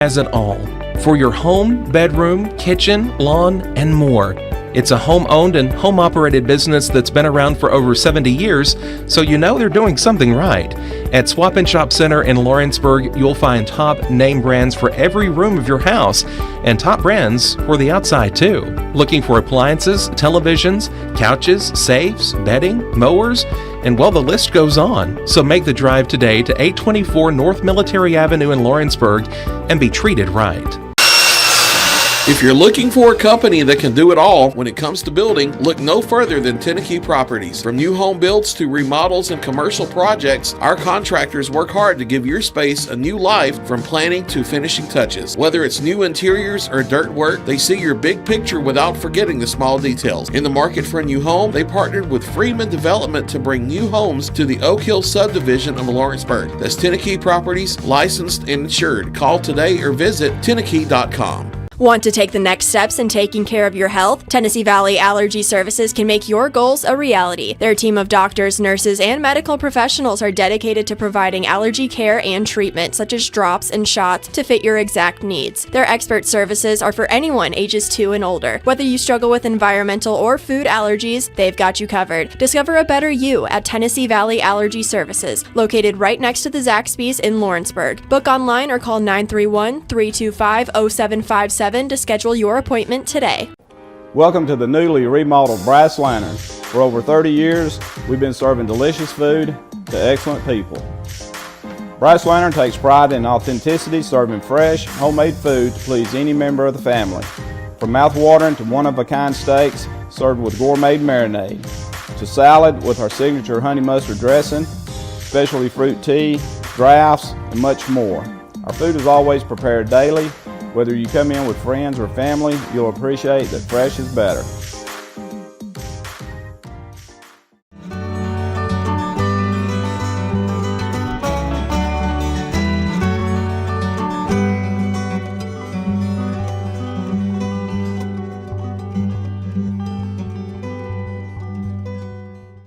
has it all for your home, bedroom, kitchen, lawn, and more. It's a home-owned and home-operated business that's been around for over 70 years, so you know they're doing something right. At Swap and Shop Center in Lawrenceburg, you'll find top name brands for every room of your house, and top brands for the outside too. Looking for appliances, televisions, couches, safes, bedding, mowers, and well, the list goes on. So make the drive today to 824 North Military Avenue in Lawrenceburg and be treated right. If you're looking for a company that can do it all when it comes to building, look no further than Tennessee Properties. From new home builds to remodels and commercial projects, our contractors work hard to give your space a new life from planning to finishing touches. Whether it's new interiors or dirt work, they see your big picture without forgetting the small details. In the market for a new home, they partnered with Freeman Development to bring new homes to the Oak Hill subdivision of Lawrenceburg. That's Tennessee Properties, licensed and insured. Call today or visit tennessee.com. Want to take the next steps in taking care of your health? Tennessee Valley Allergy Services can make your goals a reality. Their team of doctors, nurses, and medical professionals are dedicated to providing allergy care and treatment, such as drops and shots, to fit your exact needs. Their expert services are for anyone ages 2 and older. Whether you struggle with environmental or food allergies, they've got you covered. Discover a better you at Tennessee Valley Allergy Services, located right next to the Zaxby's in Lawrenceburg. Book online or call 931-325-0757 to schedule your appointment today. Welcome to the newly remodeled Brass Lantern. For over 30 years, we've been serving delicious food to excellent people. Brass Lantern takes pride in authenticity, serving fresh, homemade food to please any member of the family. From mouth-watering to one-of-a-kind steaks served with gourmet marinade, to salad with our signature honey mustard dressing, specialty fruit tea, drafts, and much more. Our food is always prepared daily. Whether you come in with friends or family, you'll appreciate that fresh is better.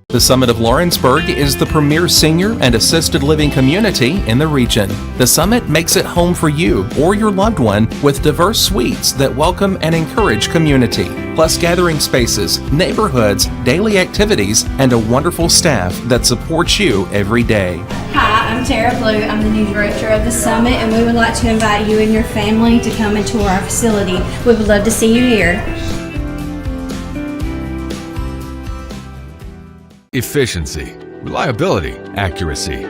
The Summit of Lawrenceburg is the premier senior and assisted living community in the region. The Summit makes it home for you or your loved one with diverse suites that welcome and encourage community, plus gathering spaces, neighborhoods, daily activities, and a wonderful staff that supports you every day. Hi, I'm Tara Blue. I'm the new director of the Summit, and we would like to invite you and your family to come and tour our facility. We would love to see you here. Efficiency, reliability, accuracy.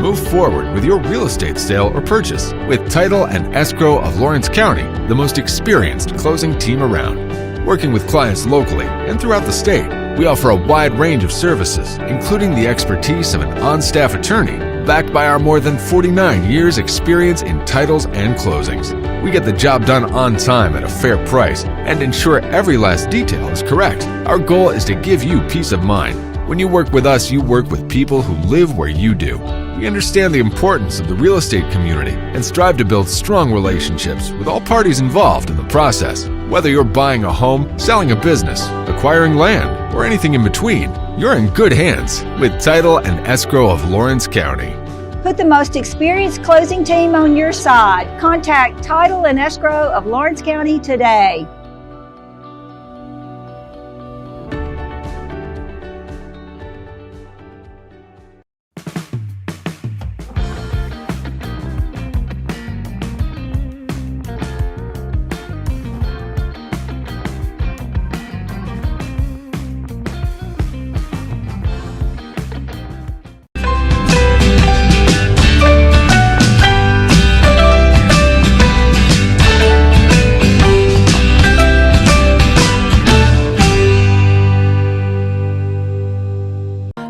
Move forward with your real estate sale or purchase with Title and Escrow of Lawrence County, the most experienced closing team around. Working with clients locally and throughout the state, we offer a wide range of services, including the expertise of an on-staff attorney, backed by our more than 49 years experience in titles and closings. We get the job done on time at a fair price and ensure every last detail is correct. Our goal is to give you peace of mind. When you work with us, you work with people who live where you do. We understand the importance of the real estate community and strive to build strong relationships with all parties involved in the process. Whether you're buying a home, selling a business, acquiring land, or anything in between, you're in good hands with Title and Escrow of Lawrence County. Put the most experienced closing team on your side. Contact Title and Escrow of Lawrence County today.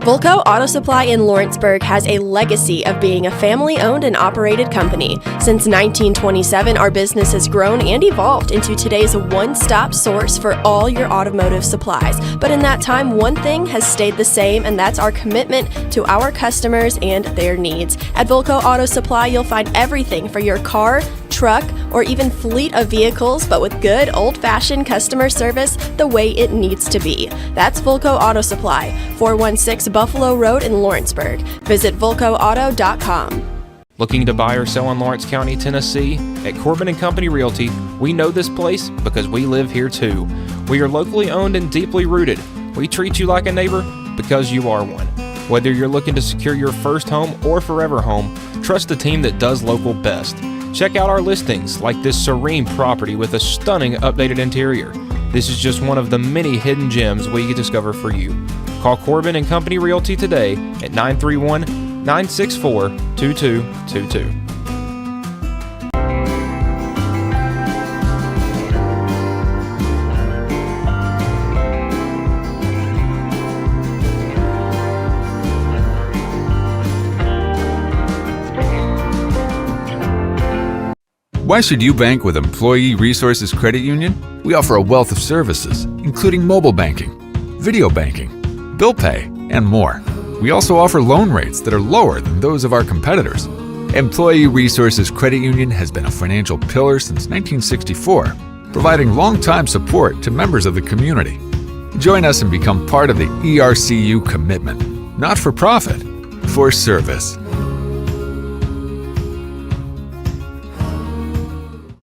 Volco Auto Supply in Lawrenceburg has a legacy of being a family-owned and operated company. Since 1927, our business has grown and evolved into today's one-stop source for all your automotive supplies. But in that time, one thing has stayed the same, and that's our commitment to our customers and their needs. At Volco Auto Supply, you'll find everything for your car, truck, or even fleet of vehicles, but with good old-fashioned customer service the way it needs to be. That's Volco Auto Supply, 416 Buffalo Road in Lawrenceburg. Visit volcoauto.com. Looking to buy or sell in Lawrence County, Tennessee? At Corbin & Company Realty, we know this place because we live here too. We are locally owned and deeply rooted. We treat you like a neighbor because you are one. Whether you're looking to secure your first home or forever home, trust the team that does local best. Check out our listings like this serene property with a stunning updated interior. This is just one of the many hidden gems we discover for you. Call Corbin & Company Realty today at 931-964-2222. Why should you bank with Employee Resources Credit Union? We offer a wealth of services, including mobile banking, video banking, bill pay, and more. We also offer loan rates that are lower than those of our competitors. Employee Resources Credit Union has been a financial pillar since 1964, providing long-time support to members of the community. Join us and become part of the ERCU commitment, not for profit, for service.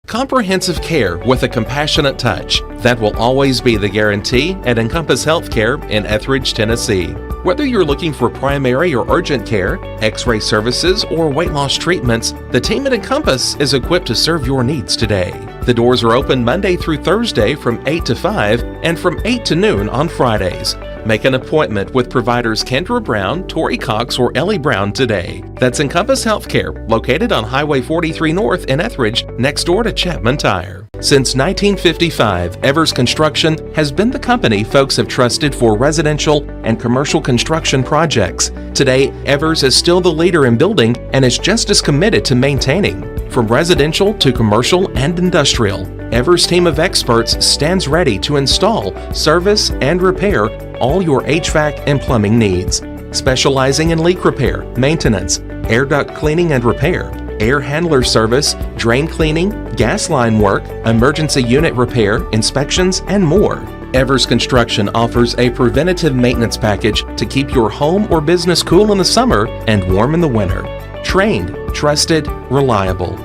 Comprehensive care with a compassionate touch. That will always be the guarantee at Encompass Healthcare in Etheridge, Tennessee. Whether you're looking for primary or urgent care, x-ray services, or weight loss treatments, the team at Encompass is equipped to serve your needs today. The doors are open Monday through Thursday from 8 to 5 and from 8 to noon on Fridays. Make an appointment with providers Kendra Brown, Tori Cox, or Ellie Brown today. That's Encompass Healthcare, located on Highway 43 North in Etheridge, next door to Chapman Tire. Since 1955, Evers Construction has been the company folks have trusted for residential and commercial construction projects. Today, Evers is still the leader in building and is just as committed to maintaining. From residential to commercial and industrial, Evers' team of experts stands ready to install, service, and repair all your HVAC and plumbing needs. Specializing in leak repair, maintenance, air duct cleaning and repair, air handler service, drain cleaning, gas line work, emergency unit repair, inspections, and more. Evers Construction offers a preventative maintenance package to keep your home or business cool in the summer and warm in the winter. Trained, trusted, reliable.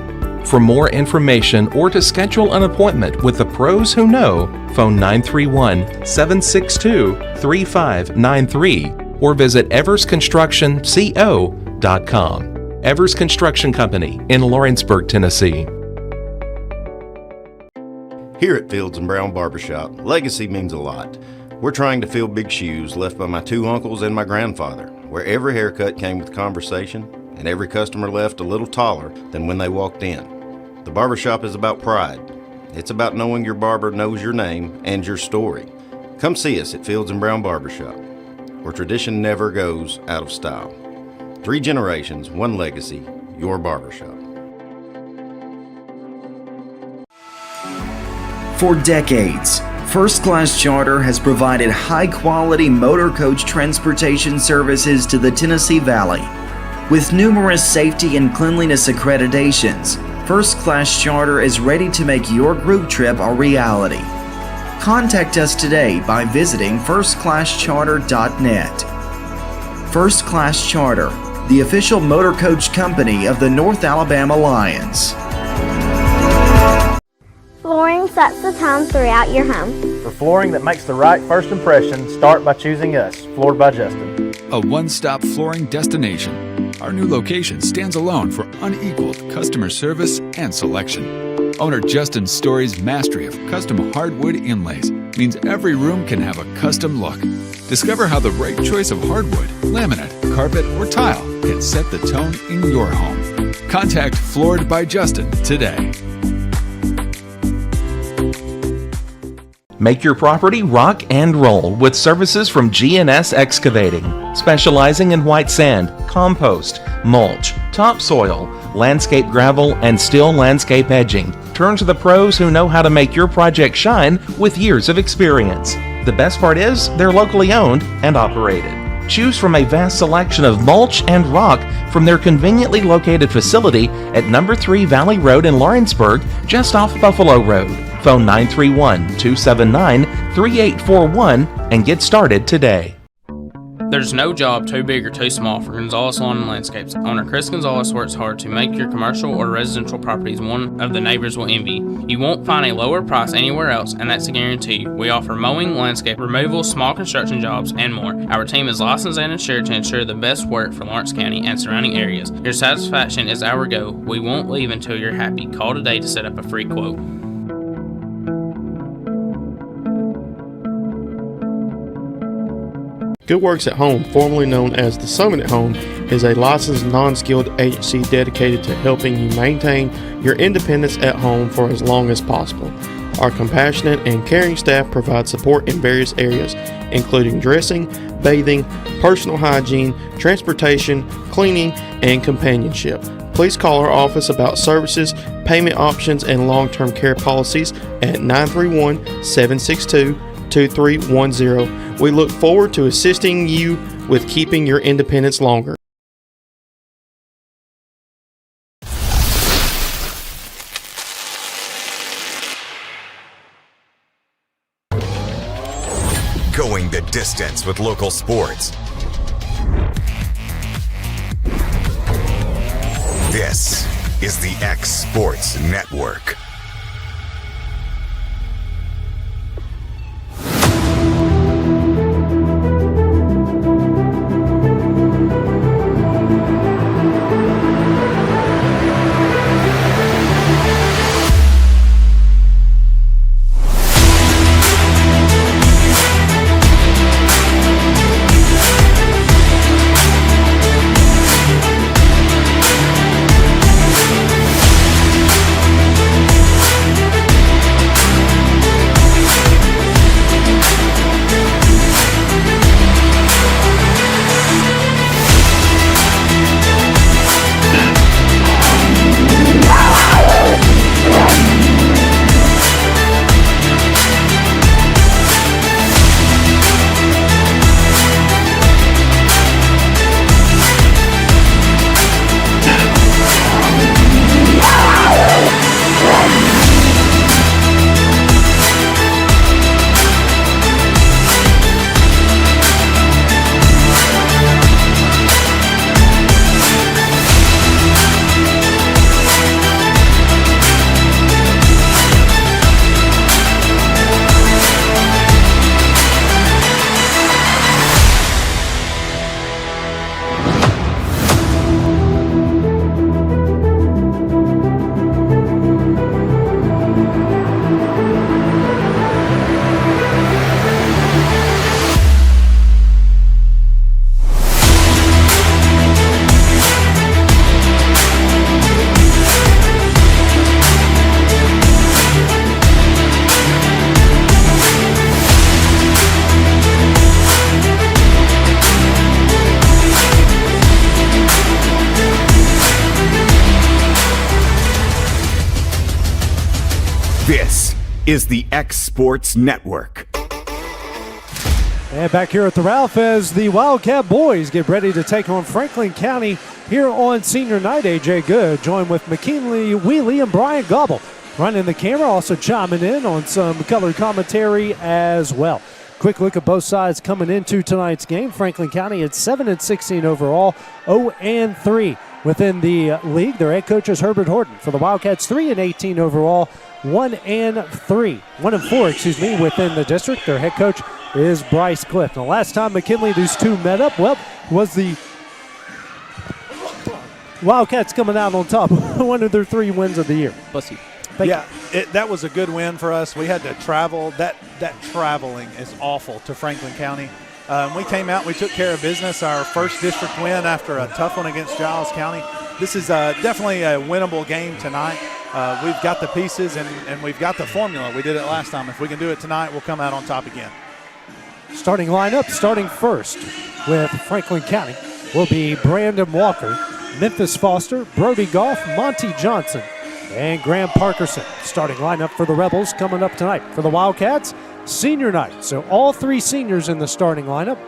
For more information or to schedule an appointment with the pros who know, phone 931-762-3593 or visit eversconstructionco.com. Evers Construction Company in Lawrenceburg, Tennessee. Here at Fields & Brown Barbershop, legacy means a lot. We're trying to fill big shoes left by my two uncles and my grandfather, where every haircut came with conversation and every customer left a little taller than when they walked in. The barbershop is about pride. It's about knowing your barber knows your name and your story. Come see us at Fields & Brown Barbershop, where tradition never goes out of style. 3 generations, 1 legacy, your barbershop. For decades, First Class Charter has provided high-quality motor coach transportation services to the Tennessee Valley. With numerous safety and cleanliness accreditations, First Class Charter is ready to make your group trip a reality. Contact us today by visiting firstclasscharter.net. First Class Charter, the official motor coach company of the North Alabama Lions. Flooring sets the tone throughout your home. For flooring that makes the right first impression, start by choosing us, Floored by Justin. A one-stop flooring destination. Our new location stands alone for unequaled customer service and selection. Owner Justin Story's mastery of custom hardwood inlays means every room can have a custom look. Discover how the right choice of hardwood, laminate, carpet, or tile can set the tone in your home. Contact Floored by Justin today. Make your property rock and roll with services from G&S Excavating, specializing in white sand, compost, mulch, topsoil, landscape gravel, and steel landscape edging. Turn to the pros who know how to make your project shine with years of experience. The best part is they're locally owned and operated. Choose from a vast selection of mulch and rock from their conveniently located facility at number 3 Valley Road in Lawrenceburg, just off Buffalo Road. Phone 931-279-3841 and get started today. There's no job too big or too small for Gonzalez Lawn and Landscapes. Owner Chris Gonzalez works hard to make your commercial or residential properties one of the neighbors will envy. You won't find a lower price anywhere else, and that's a guarantee. We offer mowing, landscape removal, small construction jobs, and more. Our team is licensed and insured to ensure the best work for Lawrence County and surrounding areas. Your satisfaction is our goal. We won't leave until you're happy. Call today to set up a free quote. Good Works at Home, formerly known as The Summit at Home, is a licensed, non-skilled agency dedicated to helping you maintain your independence at home for as long as possible. Our compassionate and caring staff provide support in various areas, including dressing, bathing, personal hygiene, transportation, cleaning, and companionship. Please call our office about services, payment options, and long-term care policies at 931-762-2310. We look forward to assisting you with keeping your independence longer. Going the distance with local sports. This is the X Sports Network. This is the X Sports Network. And back here at the Ralph as the Wildcat boys get ready to take on Franklin County here on senior night. AJ Good joined with McKinley Wheely and Brian Gobble running the camera, also chiming in on some color commentary as well. Quick look at both sides coming into tonight's game. Franklin County at 7-16 overall, 0-3 within the league. Their head coach is Herbert Horton. For the Wildcats, 3-18 overall, 1-4 within the district. Their head coach is Bryce Cliff. The last time McKinley, these two met up, was the Wildcats coming out on top. One of their 3 wins of the year. Bless you. That was a good win for us. We had to travel. That traveling is awful to Franklin County. We came out, we took care of business, our first district win after a tough one against Giles County. This is definitely a winnable game tonight. We've got the pieces and we've got the formula. We did it last time. If we can do it tonight, we'll come out on top again. Starting lineup, starting first with Franklin County will be Brandon Walker, Memphis Foster, Brody Goff, Monty Johnson, and Graham Parkerson. Starting lineup for the Rebels coming up tonight. For the Wildcats, senior night. So all 3 seniors in the starting lineup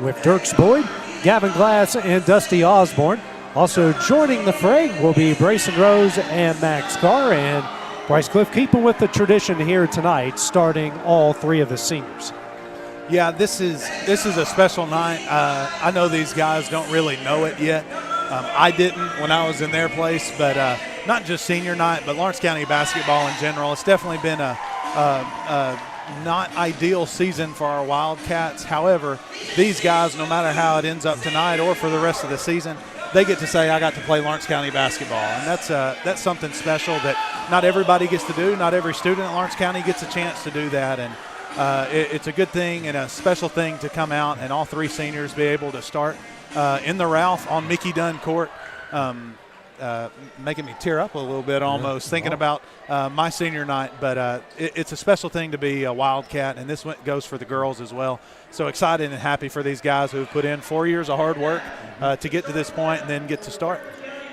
with Dirks Boyd, Gavin Glass, and Dusty Osborne. Also joining the fray will be Brayson Rose and Max Carr, and Bryce Cliff keeping with the tradition here tonight, starting all 3 of the seniors. Yeah, this is a special night. I know these guys don't really know it yet. I didn't when I was in their place, but not just senior night, but Lawrence County basketball in general. It's definitely been a not ideal season for our Wildcats. However, these guys, no matter how it ends up tonight or for the rest of the season, they get to say, I got to play Lawrence County basketball. And that's something special that not everybody gets to do. Not every student at Lawrence County gets a chance to do that. And it's a good thing and a special thing to come out and all three seniors be able to start in the Ralph on Mickey Dunn Court. Making me tear up a little bit almost thinking about my senior night, but it's a special thing to be a Wildcat, and this one goes for the girls as well. So excited and happy for these guys who've put in 4 years of hard work to get to this point and then get to start.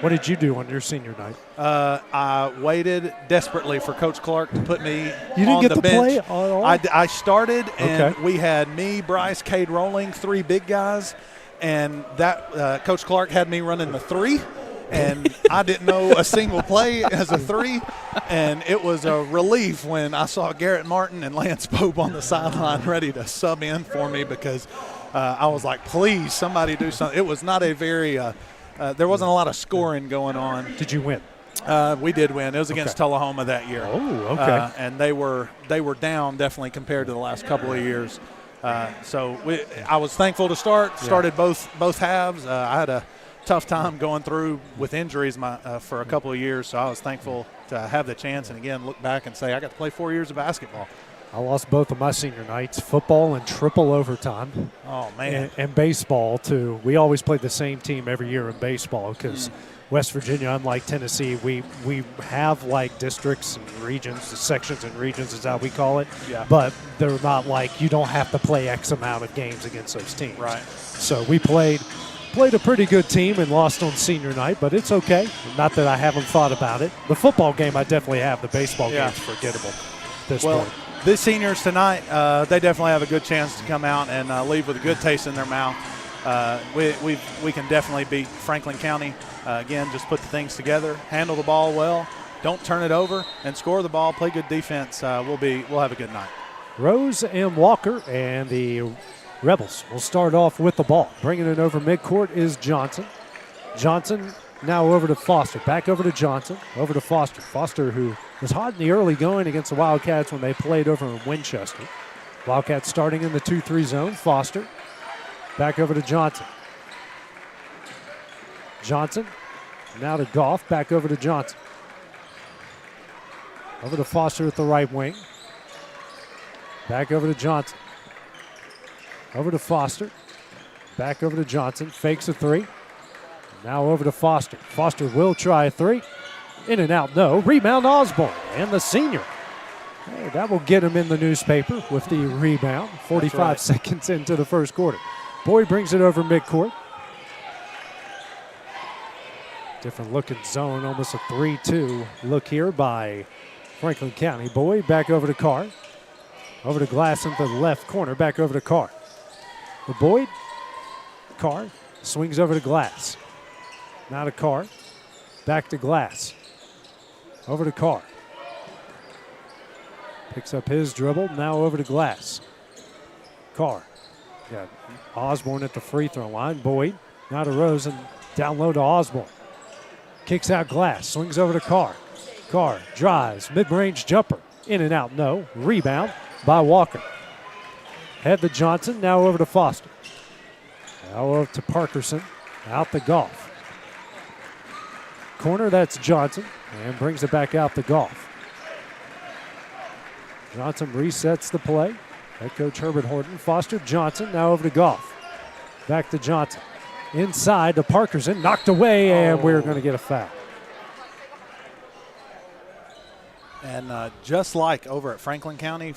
What did you do on your senior night? I waited desperately for Coach Clark to put me you on didn't get the to bench. play at all? I started, and Okay. we had me, Bryce, Cade Rolling, three big guys, and that Coach Clark had me running the three. And I didn't know a single play as a three, and it was a relief when I saw Garrett Martin and Lance Pope on the sideline ready to sub in for me because I was like, please, somebody do something. It was not a very there wasn't a lot of scoring going on. Did you win? We did win. It was against Tullahoma that year. Oh, okay. And they were down definitely compared to the last couple of years. So I was thankful to start. Started both halves. I had a tough time going through with injuries for a couple of years, so I was thankful to have the chance and again look back and say I got to play 4 years of basketball. I lost both of my senior nights, football and triple overtime. Oh, man. And baseball, too. We always played the same team every year in baseball because West Virginia, unlike Tennessee, we have like districts and regions, sections and regions is how we call it. Yeah. But they're not like you don't have to play X amount of games against those teams. Right. So we played a pretty good team and lost on senior night, but it's okay. Not that I haven't thought about it. The football game I definitely have. The baseball game's forgettable at this point. These seniors tonight, they definitely have a good chance to come out and leave with a good taste in their mouth. We can definitely beat Franklin County. Again, just put the things together, handle the ball well, don't turn it over, and score the ball, play good defense. We'll have a good night. Rose and Walker and the Rebels will start off with the ball. Bringing it over midcourt is Johnson. Johnson now over to Foster. Back over to Johnson. Over to Foster. Foster, who was hot in the early going against the Wildcats when they played over in Winchester. Wildcats starting in the 2-3 zone. Foster. Back over to Johnson. Johnson. Now to Goff. Back over to Johnson. Over to Foster at the right wing. Back over to Johnson. Over to Foster. Back over to Johnson. Fakes a three. Now over to Foster. Foster will try a three. In and out, no. Rebound Osborne. And the senior. Hey, that will get him in the newspaper with the rebound. 45 seconds into the first quarter. Boyd brings it over midcourt. Different looking zone. Almost a 3-2 look here by Franklin County. Boyd back over to Carr. Over to Glass into the left corner. Back over to Carr. The Boyd, Carr swings over to Glass. Now to Carr, back to Glass. Over to Carr. Picks up his dribble, now over to Glass. Carr, got Osborne at the free throw line. Boyd, now to Rose and down low to Osborne. Kicks out Glass, swings over to Carr. Carr drives, mid-range jumper. In and out, no. Rebound by Walker. Head to Johnson, now over to Foster. Now over to Parkerson, out the Goff. Corner, that's Johnson, and brings it back out the Goff. Johnson resets the play. Head coach Herbert Horton. Foster, Johnson, now over to Goff. Back to Johnson. Inside to Parkerson, knocked away, and we're going to get a foul. And just like over at Franklin County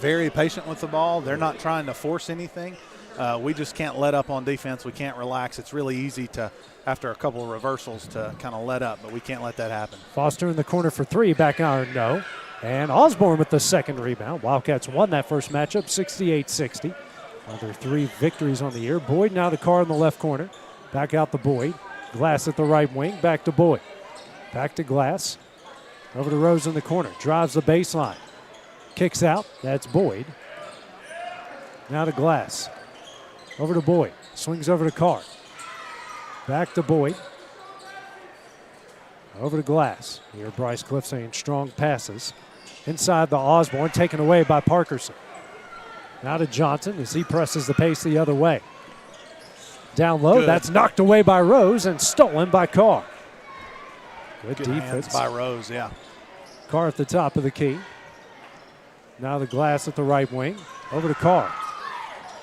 very patient with the ball. They're not trying to force anything. We just can't let up on defense. We can't relax. It's really easy to, after a couple of reversals, to kind of let up, but we can't let that happen. Foster in the corner for three, back iron, no. And Osborne with the second rebound. Wildcats won that first matchup, 68-60. Another 3 victories on the year. Boyd now to Carr in the left corner. Back out to Boyd. Glass at the right wing, back to Boyd. Back to Glass. Over to Rose in the corner. Drives the baseline. Kicks out. That's Boyd. Now to Glass. Over to Boyd. Swings over to Carr. Back to Boyd. Over to Glass. Here Bryce Cliff saying strong passes. Inside the Osborne, taken away by Parkerson. Now to Johnson as he presses the pace the other way. Down low, Good. That's knocked away by Rose and stolen by Carr. Good defense hands by Rose, yeah. Carr at the top of the key. Now the Glass at the right wing. Over to Carr.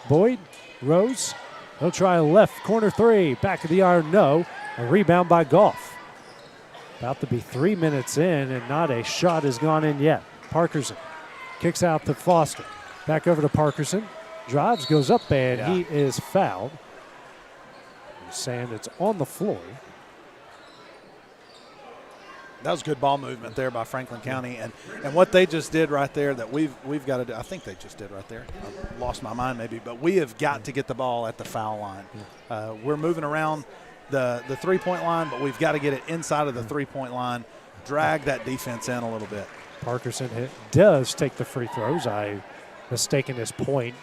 Boyd, Rose. He'll try a left corner three. Back of the iron, no. A rebound by Goff. About to be 3 minutes in, and not a shot has gone in yet. Parkerson kicks out to Foster. Back over to Parkerson. Drives, goes up, and he is fouled. He's saying it's on the floor. That was good ball movement there by Franklin County, and what they just did right there that we've got to do. I think they just did right there. I lost my mind maybe, but we have got to get the ball at the foul line. We're moving around the 3-point line, but we've got to get it inside of the 3-point line, drag that defense in a little bit. Parkerson does take the free throws. I mistaken his point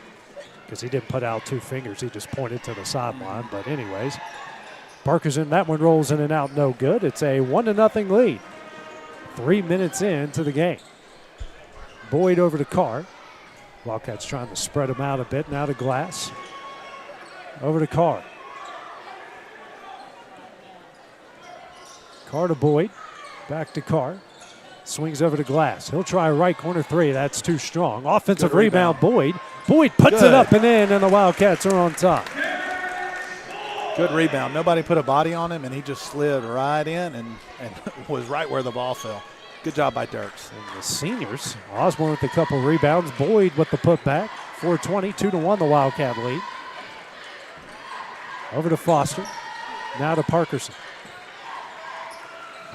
because he didn't put out 2 fingers. He just pointed to the sideline. But anyways, Parkerson, that one rolls in and out, no good. It's a 1-0 lead. 3 minutes into the game. Boyd over to Carr. Wildcats trying to spread him out a bit. Now to Glass. Over to Carr. Carr to Boyd. Back to Carr. Swings over to Glass. He'll try right corner three. That's too strong. Offensive rebound, Boyd. Boyd puts it up and in, and the Wildcats are on top. Good rebound. Nobody put a body on him, and he just slid right in and was right where the ball fell. Good job by Dirks. And the seniors, Osborne with a couple rebounds. Boyd with the putback. 4:20, 2-1 the Wildcat lead. Over to Foster. Now to Parkerson.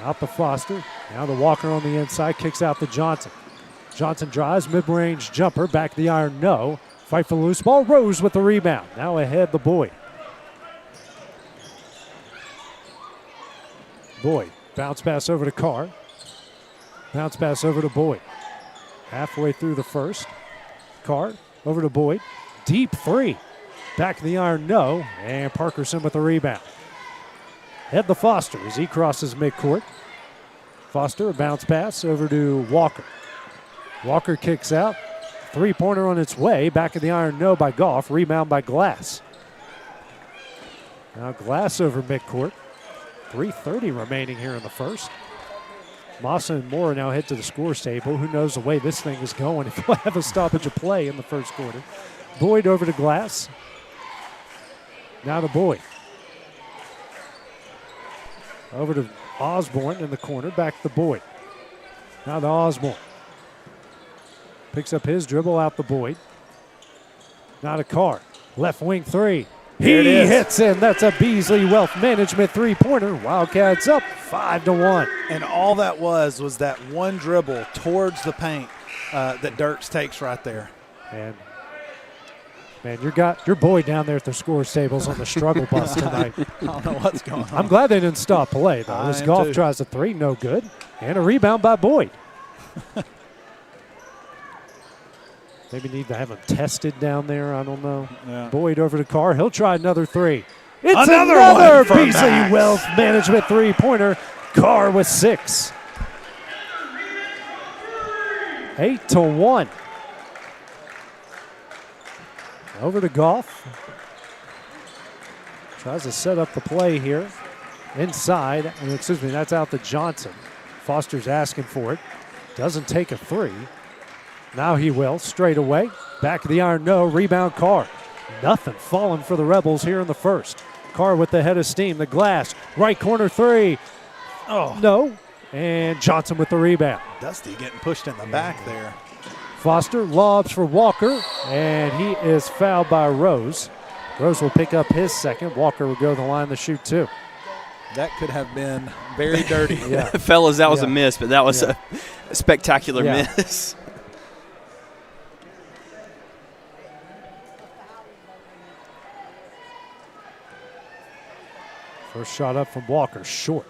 Out to Foster. Now to Walker on the inside. Kicks out to Johnson. Johnson drives. Mid-range jumper. Back of the iron. No. Fight for the loose ball. Rose with the rebound. Now ahead the Boyd. Boyd. Bounce pass over to Carr. Bounce pass over to Boyd. Halfway through the first. Carr over to Boyd. Deep three. Back of the iron. No. And Parkerson with the rebound. Head to Foster as he crosses midcourt. Foster, a bounce pass over to Walker. Walker kicks out. Three-pointer on its way. Back of the iron, no by Goff. Rebound by Glass. Now Glass over midcourt. 3:30 remaining here in the first. Massa and Moore now head to the scores table. Who knows the way this thing is going if we'll have a stoppage of play in the first quarter. Boyd over to Glass. Now to Boyd. Over to Osborne in the corner, back to Boyd. Now to Osborne. Picks up his dribble out to Boyd. Now to Carr. Left wing three. He hits in. That's a Beasley Wealth Management three-pointer. Wildcats up 5-1. And all that was that one dribble towards the paint that Dirks takes right there. And man, your boy down there at the scores tables on the struggle bus tonight. I don't know what's going on. I'm glad they didn't stop play, though. As Goff tries a three, no good. And a rebound by Boyd. Maybe need to have him tested down there. I don't know. Yeah. Boyd over to Carr. He'll try another three. It's Another Beasley Wealth Management three-pointer. Carr with 6. 8-1. Over to Goff. Tries to set up the play here. Inside. Excuse me, that's out to Johnson. Foster's asking for it. Doesn't take a three. Now he will. Straight away. Back of the iron, no. Rebound, Carr. Nothing falling for the Rebels here in the first. Carr with the head of steam. The Glass. Right corner three. Oh. No. And Johnson with the rebound. Dusty getting pushed in the back there. Foster lobs for Walker, and he is fouled by Rose. Rose will pick up his second. Walker will go to the line to shoot 2. That could have been very dirty. Yeah. Fellas, that was a miss, but that was a spectacular miss. First shot up from Walker, short.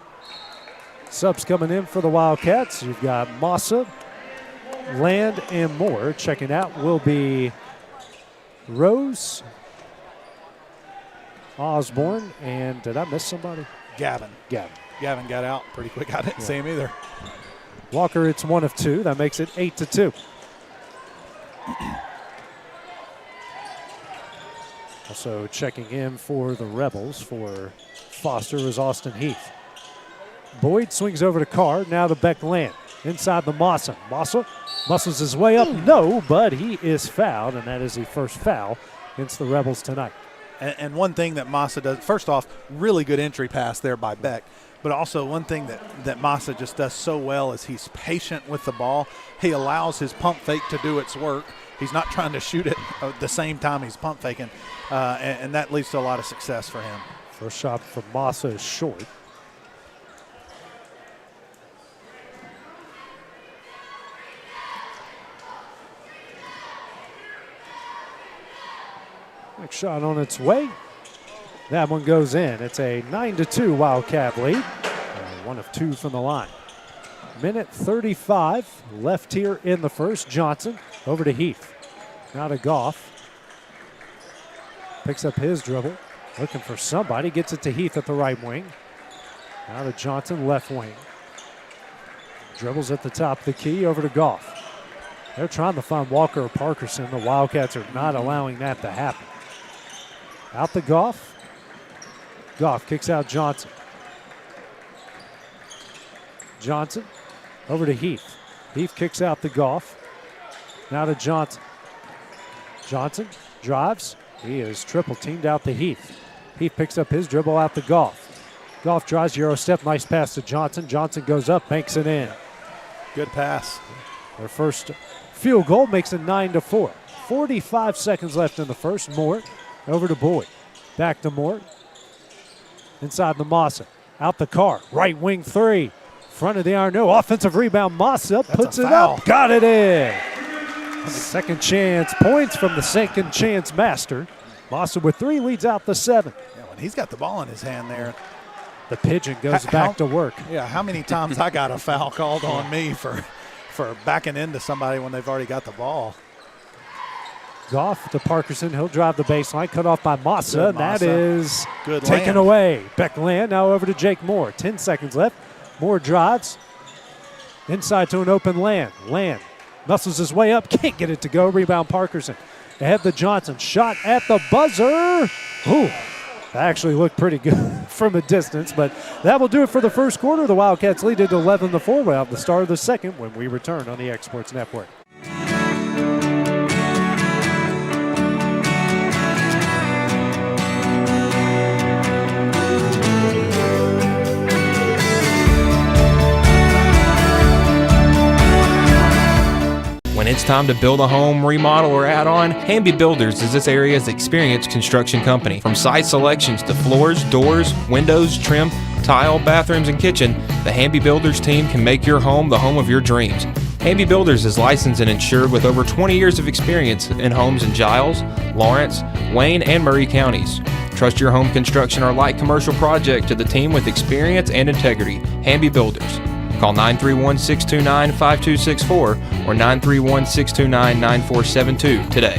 Subs coming in for the Wildcats. You've got Massa, Land, and Moore. Checking out will be Rose, Osborne, and did I miss somebody? Gavin. Gavin got out pretty quick. I didn't see him either. Walker, it's 1 of 2. That makes it 8-2. Also checking in for the Rebels for Foster is Austin Heath. Boyd swings over to Carr, now to Beckland. Inside the Massa. Massa muscles his way up. No, but he is fouled, and that is the first foul against the Rebels tonight. And one thing that Massa does, first off, really good entry pass there by Beck. But also one thing that Massa just does so well is he's patient with the ball. He allows his pump fake to do its work. He's not trying to shoot it at the same time he's pump faking, and that leads to a lot of success for him. First shot from Massa is short. Next shot on its way. That one goes in. It's a 9-2 Wildcat lead. 1 of 2 from the line. Minute 35 left here in the first. Johnson over to Heath. Now to Goff. Picks up his dribble. Looking for somebody. Gets it to Heath at the right wing. Now to Johnson, left wing. Dribbles at the top of the key over to Goff. They're trying to find Walker or Parkerson. The Wildcats are not allowing that to happen. Out to Goff. Goff kicks out Johnson. Johnson over to Heath. Heath kicks out to Goff. Now to Johnson. Johnson drives. He is triple teamed out to Heath. Heath picks up his dribble out to Goff. Goff drives Euro step. Nice pass to Johnson. Johnson goes up, banks it in. Good pass. Their first field goal makes it 9-4. 45 seconds left in the first. Moore over to Boyd. Back to Moore. Inside the Massa. Out the Carr. Right wing three. Front of the iron. No. Offensive rebound. Massa puts it up. Got it in. Second chance points from the second chance master. Massa with 3 leads out the 7. Yeah, when he's got the ball in his hand there. The pigeon goes back to work. Yeah, how many times I got a foul called on me for backing into somebody when they've already got the ball. Goff to Parkerson. He'll drive the baseline. Cut off by Massa. And that is good taken land. away. Beckland now over to Jake Moore. 10 seconds left. Moore drives. Inside to an open Land. Land muscles his way up. Can't get it to go. Rebound Parkerson. Ahead to Johnson. Shot at the buzzer. Ooh. That actually looked pretty good from a distance, but that will do it for the first quarter. The Wildcats lead it 11-4. We'll have the start of the second when we return on the Exports Network. When it's time to build a home, remodel, or add on, Hamby Builders is this area's experienced construction company. From site selections to floors, doors, windows, trim, tile, bathrooms, and kitchen, the Hamby Builders team can make your home the home of your dreams. Hamby Builders is licensed and insured with over 20 years of experience in homes in Giles, Lawrence, Wayne, and Murray counties. Trust your home construction or light commercial project to the team with experience and integrity. Hamby Builders. Call 931-629-5264 or 931-629-9472 today.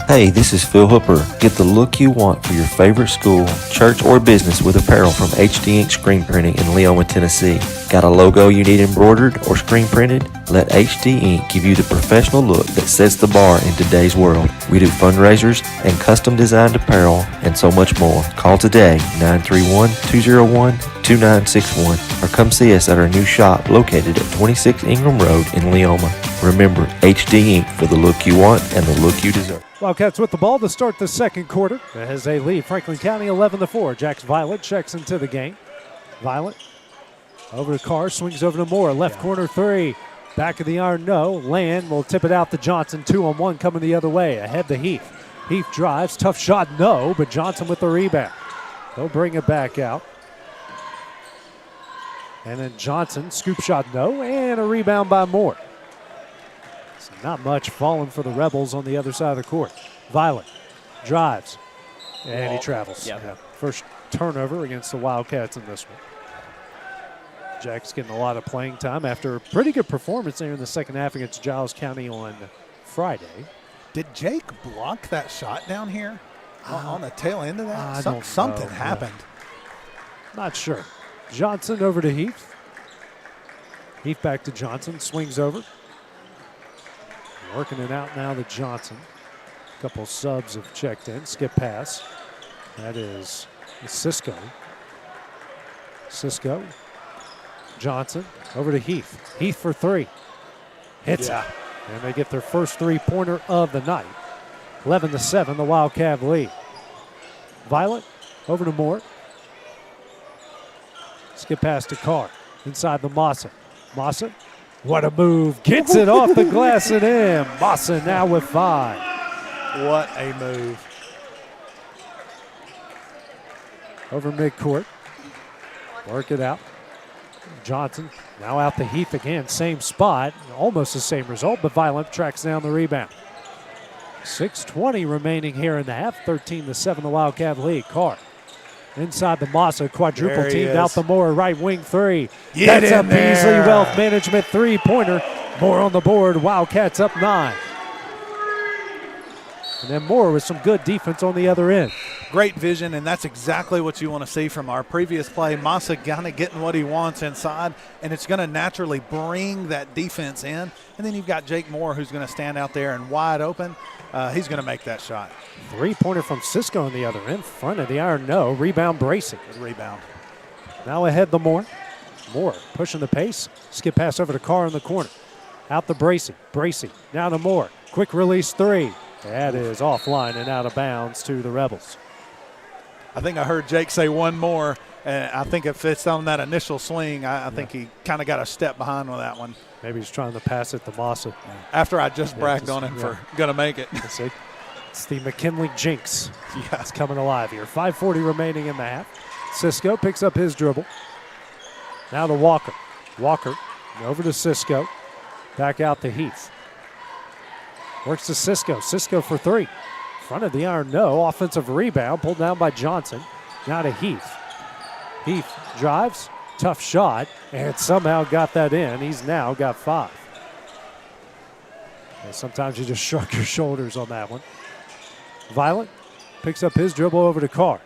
Hey, this is Phil Hooper. Get the look you want for your favorite school, church, or business with apparel from HD Ink Screen Printing in Leoma, Tennessee. Got a logo you need embroidered or screen printed? Let HD Ink give you the professional look that sets the bar in today's world. We do fundraisers and custom designed apparel and so much more. Call today, 931-201-2961, or come see us at our new shop located at 26 Ingram Road in Leoma. Remember, HD Ink for the look you want and the look you deserve. Wildcats with the ball to start the second quarter. It has a lead. Franklin County 11-4. Jax Violet checks into the game. Violet over to Carr, swings over to Moore. Left corner three. Back of the iron, no. Land will tip it out to Johnson. 2-on-1 coming the other way. Ahead to Heath. Heath drives. Tough shot, no. But Johnson with the rebound. They'll bring it back out. And then Johnson, scoop shot, no. And a rebound by Moore. Not much falling for the Rebels on the other side of the court. Violet drives, and he travels. Yeah. First turnover against the Wildcats in this one. Jack's getting a lot of playing time after a pretty good performance there in the second half against Giles County on Friday. Did Jake block that shot down here on the tail end of that? don't Something know. happened. Not sure. Johnson over to Heath. Heath back to Johnson, swings over. Working it out now to Johnson. A couple subs have checked in. Skip pass. That is Cisco. Cisco. Johnson over to Heath. Heath for three. Hits it. And they get their first three-pointer of the night. 11-7, the Wildcat lead. Violet over to Moore. Skip pass to Carr. Inside the Massa. Massa, what a move. Gets it off the glass and in. Massa now with 5. What a move. Over midcourt. Work it out. Johnson now out to Heath again. Same spot. Almost the same result, but Violent tracks down the rebound. 6:20 remaining here in the half. 13-7, the Wildcat lead. Carr inside the Massa. Quadruple teamed out the Moore. Right wing three. That's a Beasley Wealth Management three-pointer. Moore on the board. Wildcats up 9. And then Moore with some good defense on the other end. Great vision, and that's exactly what you want to see from our previous play. Massa kind of getting what he wants inside, and it's going to naturally bring that defense in. And then you've got Jake Moore, who's going to stand out there and wide open. He's going to make that shot. Three-pointer from Cisco on the other end. Front of the iron, no. Rebound, Bracey. Good rebound. Now ahead the Moore. Moore pushing the pace. Skip pass over to Carr in the corner. Out to Bracey. Bracey now to Moore. Quick release three. That is offline and out of bounds to the Rebels. I think I heard Jake say one more, and I think if it's on that initial swing, I think he kind of got a step behind with that one. Maybe he's trying to pass it to Massa. After I just bragged on him for going to make it. It's the McKinley jinx. Yeah, it's coming alive here. 5:40 remaining in the half. Cisco picks up his dribble. Now to Walker. Walker over to Cisco. Back out to Heath. Works to Cisco. Cisco for three. Front of the iron, no. Offensive rebound pulled down by Johnson. Now to Heath. Heath drives. Tough shot. And somehow got that in. He's now got 5. And sometimes you just shrug your shoulders on that one. Violent picks up his dribble over to Carr.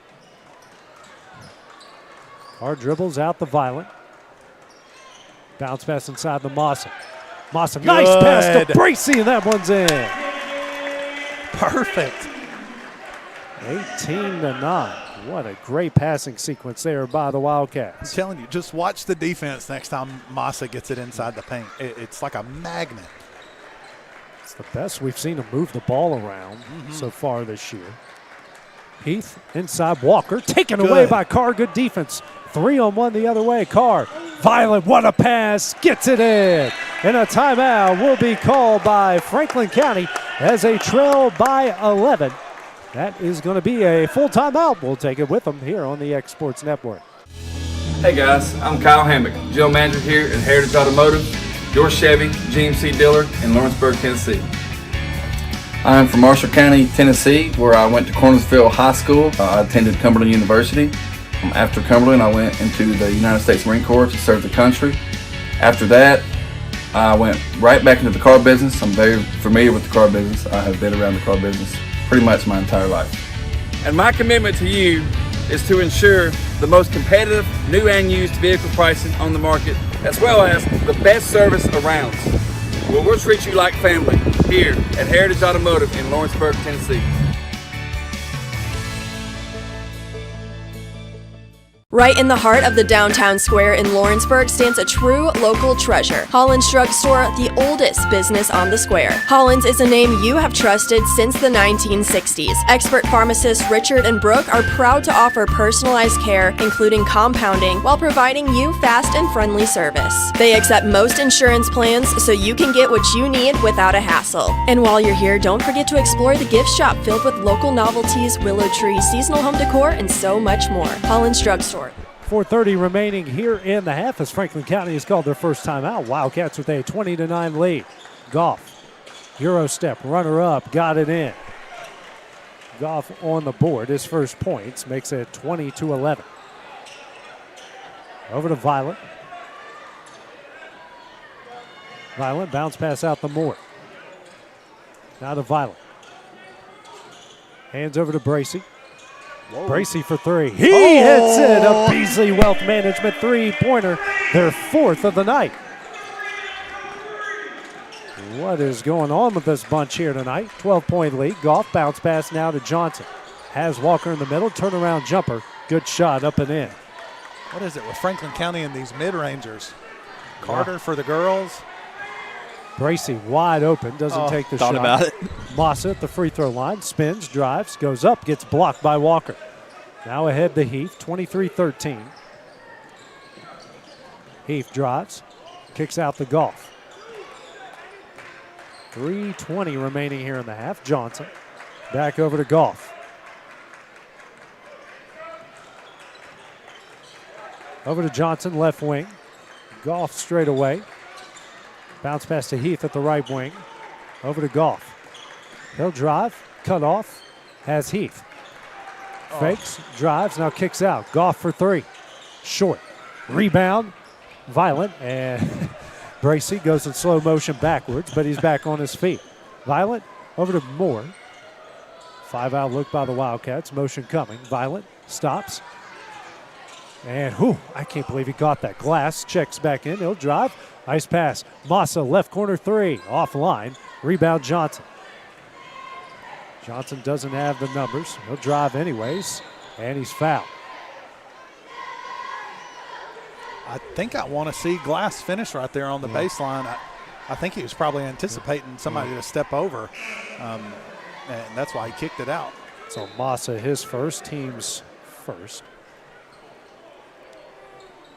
Carr dribbles out the Violent. Bounce pass inside the Massa. Massa, nice pass to Bracey, and that one's in. Perfect. 18-9. What a great passing sequence there by the Wildcats. I'm telling you, just watch the defense next time Massa gets it inside the paint. It's like a magnet. It's the best we've seen him move the ball around so far this year. Heath inside Walker, taken away by Carr. Good defense. 3-on-1 the other way. Carr, Violent, what a pass, gets it in. And a timeout will be called by Franklin County as they trail by 11. That is going to be a full timeout. We'll take it with them here on the X Sports Network. Hey guys, I'm Kyle Hammock, General Manager here at Heritage Automotive, your Chevy GMC dealer in Lawrenceburg, Tennessee. I'm from Marshall County, Tennessee, where I went to Cornersville High School. I attended Cumberland University. After Cumberland, I went into the United States Marine Corps to serve the country. After that, I went right back into the car business. I'm very familiar with the car business. I have been around the car business pretty much my entire life. And my commitment to you is to ensure the most competitive new and used vehicle pricing on the market, as well as the best service around. Well, we'll treat you like family here at Heritage Automotive in Lawrenceburg, Tennessee. Right in the heart of the downtown square in Lawrenceburg stands a true local treasure, Holland's Drug Store, the oldest business on the square. Holland's is a name you have trusted since the 1960s. Expert pharmacists Richard and Brooke are proud to offer personalized care, including compounding, while providing you fast and friendly service. They accept most insurance plans so you can get what you need without a hassle. And while you're here, don't forget to explore the gift shop filled with local novelties, willow tree, seasonal home decor, and so much more. Holland's Drug Store. 4:30 remaining here in the half as Franklin County has called their first timeout. Wildcats with a 20-9 lead. Goff, Euro step, runner up, got it in. Goff on the board. His first points makes it 20-11. Over to Violet. Violet bounce pass out the Moore. Now to Violet. Hands over to Bracy. Bracy for three. He hits it. A Beasley Wealth Management three-pointer. Their fourth of the night. What is going on with this bunch here tonight? 12-point lead. Goff bounce pass now to Johnson. Has Walker in the middle. Turnaround jumper. Good shot up and in. What is it with Franklin County and these mid-rangers? Carter for the girls. Bracy wide open. Doesn't take the shot. Thought about it. Massa at the free throw line. Spins, drives, goes up, gets blocked by Walker. Now ahead to Heath. 23-13. Heath drives. Kicks out the Goff. 3:20 remaining here in the half. Johnson back over to Goff. Over to Johnson, left wing. Goff straight away. Bounce pass to Heath at the right wing. Over to Goff. He'll drive, cut off, has Heath. Fakes, drives, now kicks out. Goff for three. Short. Rebound, Violent, and Bracy goes in slow motion backwards, but he's back on his feet. Violent, over to Moore. 5-out look by the Wildcats, motion coming. Violent, stops. And, I can't believe he got that. Glass checks back in, he'll drive. Nice pass. Massa, left corner three, offline. Rebound Johnson. Johnson doesn't have the numbers. He'll drive anyways, and he's fouled. I think I want to see Glass finish right there on the baseline. I think he was probably anticipating somebody to step over, and that's why he kicked it out. So Massa, his first, team's first.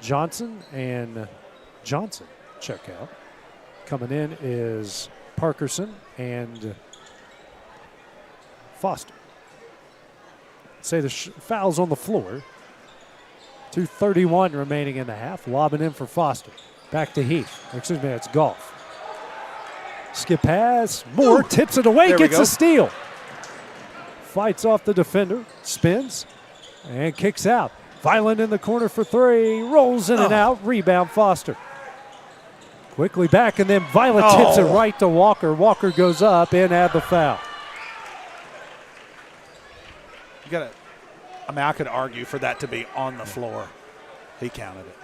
Johnson and Johnson check out. Coming in is Parkerson and Foster. Say the foul's on the floor. 2:31 remaining in the half. Lobbing in for Foster. Back to Heath. Excuse me, it's Goff. Skip pass. Moore tips it away, gets a steal. Fights off the defender, spins, and kicks out. Violent in the corner for three. Rolls in and out. Rebound Foster. Quickly back, and then Violent tips it right to Walker. Walker goes up and had the foul. You got to. I mean, I could argue for that to be on the floor. He counted it.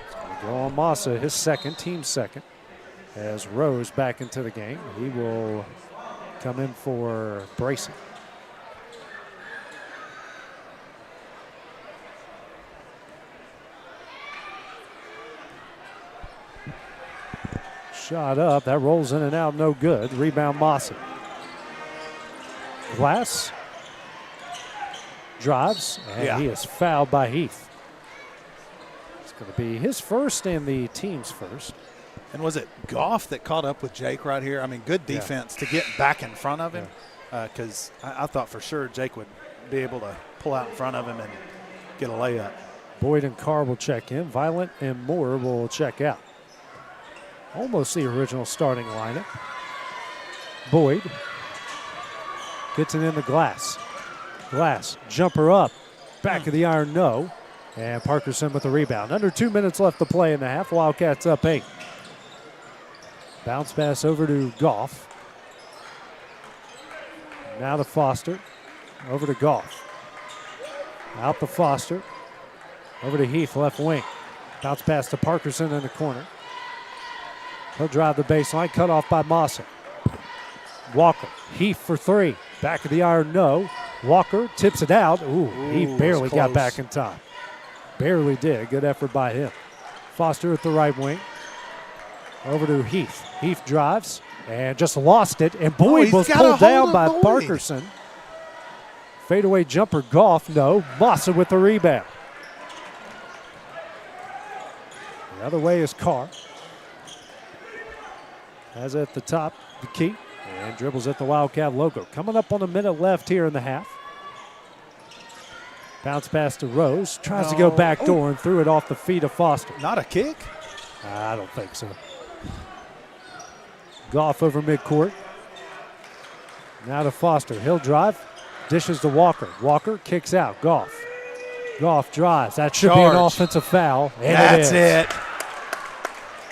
It's going to go on Massa, his second, team second. As Rose back into the game, he will come in for Bracy. Shot up, that rolls in and out, no good. Rebound Massa. Glass drives, and he is fouled by Heath. It's going to be his first and the team's first. And was it Goff that caught up with Jake right here? I mean, good defense to get back in front of him, because I thought for sure Jake would be able to pull out in front of him and get a layup. Boyd and Carr will check in. Violent and Moore will check out. Almost the original starting lineup. Boyd gets it in the Glass. Glass, jumper up, back of the iron, no. And Parkerson with the rebound. Under 2 minutes left to play in the half. Wildcats up 8. Bounce pass over to Goff. Now to Foster. Over to Goff. Out to Foster. Over to Heath, left wing. Bounce pass to Parkerson in the corner. He'll drive the baseline, cut off by Massa. Walker, Heath for three. Back of the iron, no. Walker tips it out. He barely got back in time. Barely did. Good effort by him. Foster at the right wing. Over to Heath. Heath drives and just lost it. And Boyd was pulled down by Parkerson. Fadeaway jumper, Goff, no. Massa with the rebound. The other way is Carr. Has at the top the key. And dribbles at the Wildcat logo. Coming up on a minute left here in the half. Bounce pass to Rose. Tries to go backdoor and threw it off the feet of Foster. Not a kick? I don't think so. Goff over midcourt. Now to Foster. He'll drive. Dishes to Walker. Walker kicks out. Goff. Goff drives. That should be an offensive foul. And that's it.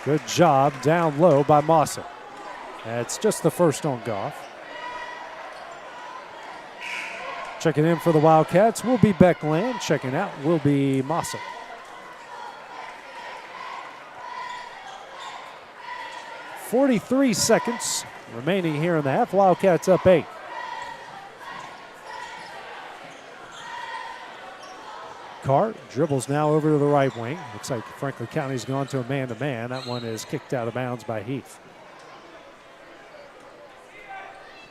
Good job down low by Massa. That's just the first on Goff. Checking in for the Wildcats will be Beckland. Checking out will be Massa. .43 seconds remaining here in the half. Wildcats up 8. Carr dribbles now over to the right wing. Looks like Franklin County's gone to a man-to-man. That one is kicked out of bounds by Heath.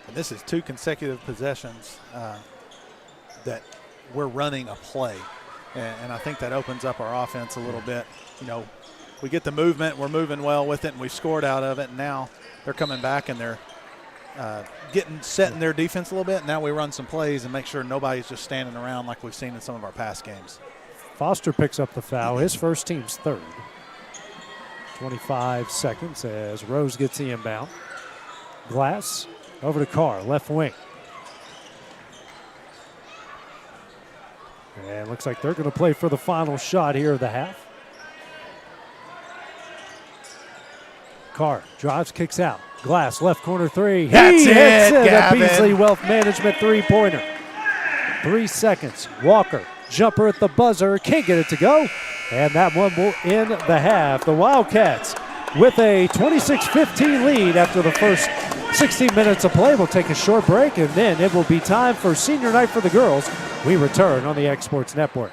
And this is 2 consecutive possessions that we're running a play. And I think that opens up our offense a little bit. You know, we get the movement, we're moving well with it, and we've scored out of it. And now they're coming back and they're setting their defense a little bit. Now we run some plays and make sure nobody's just standing around like we've seen in some of our past games. Foster picks up the foul, his first team's third. 25 seconds as Rose gets the inbound. Glass over to Carr, left wing. And looks like they're going to play for the final shot here of the half. Carr drives, kicks out. Glass, left corner three. That's it, Gavin. A Beasley Wealth Management three-pointer. 3 seconds. Walker, jumper at the buzzer. Can't get it to go. And that one will end the half. The Wildcats with a 26-15 lead after the first 16 minutes of play. We'll take a short break, and then it will be time for senior night for the girls. We return on the X Sports Network.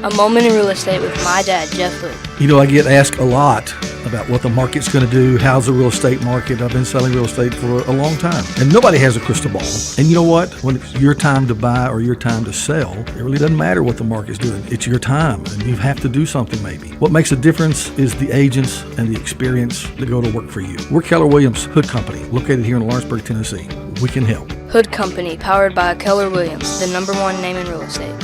A moment in real estate with my dad, Jeff Hood. You know, I get asked a lot about what the market's going to do. How's the real estate market? I've been selling real estate for a long time, and nobody has a crystal ball. And you know what? When it's your time to buy or your time to sell, it really doesn't matter what the market's doing. It's your time, and you have to do something maybe. What makes a difference is the agents and the experience that go to work for you. We're Keller Williams Hood Company, located here in Lawrenceburg, Tennessee. We can help. Hood Company, powered by Keller Williams, the #1 name in real estate.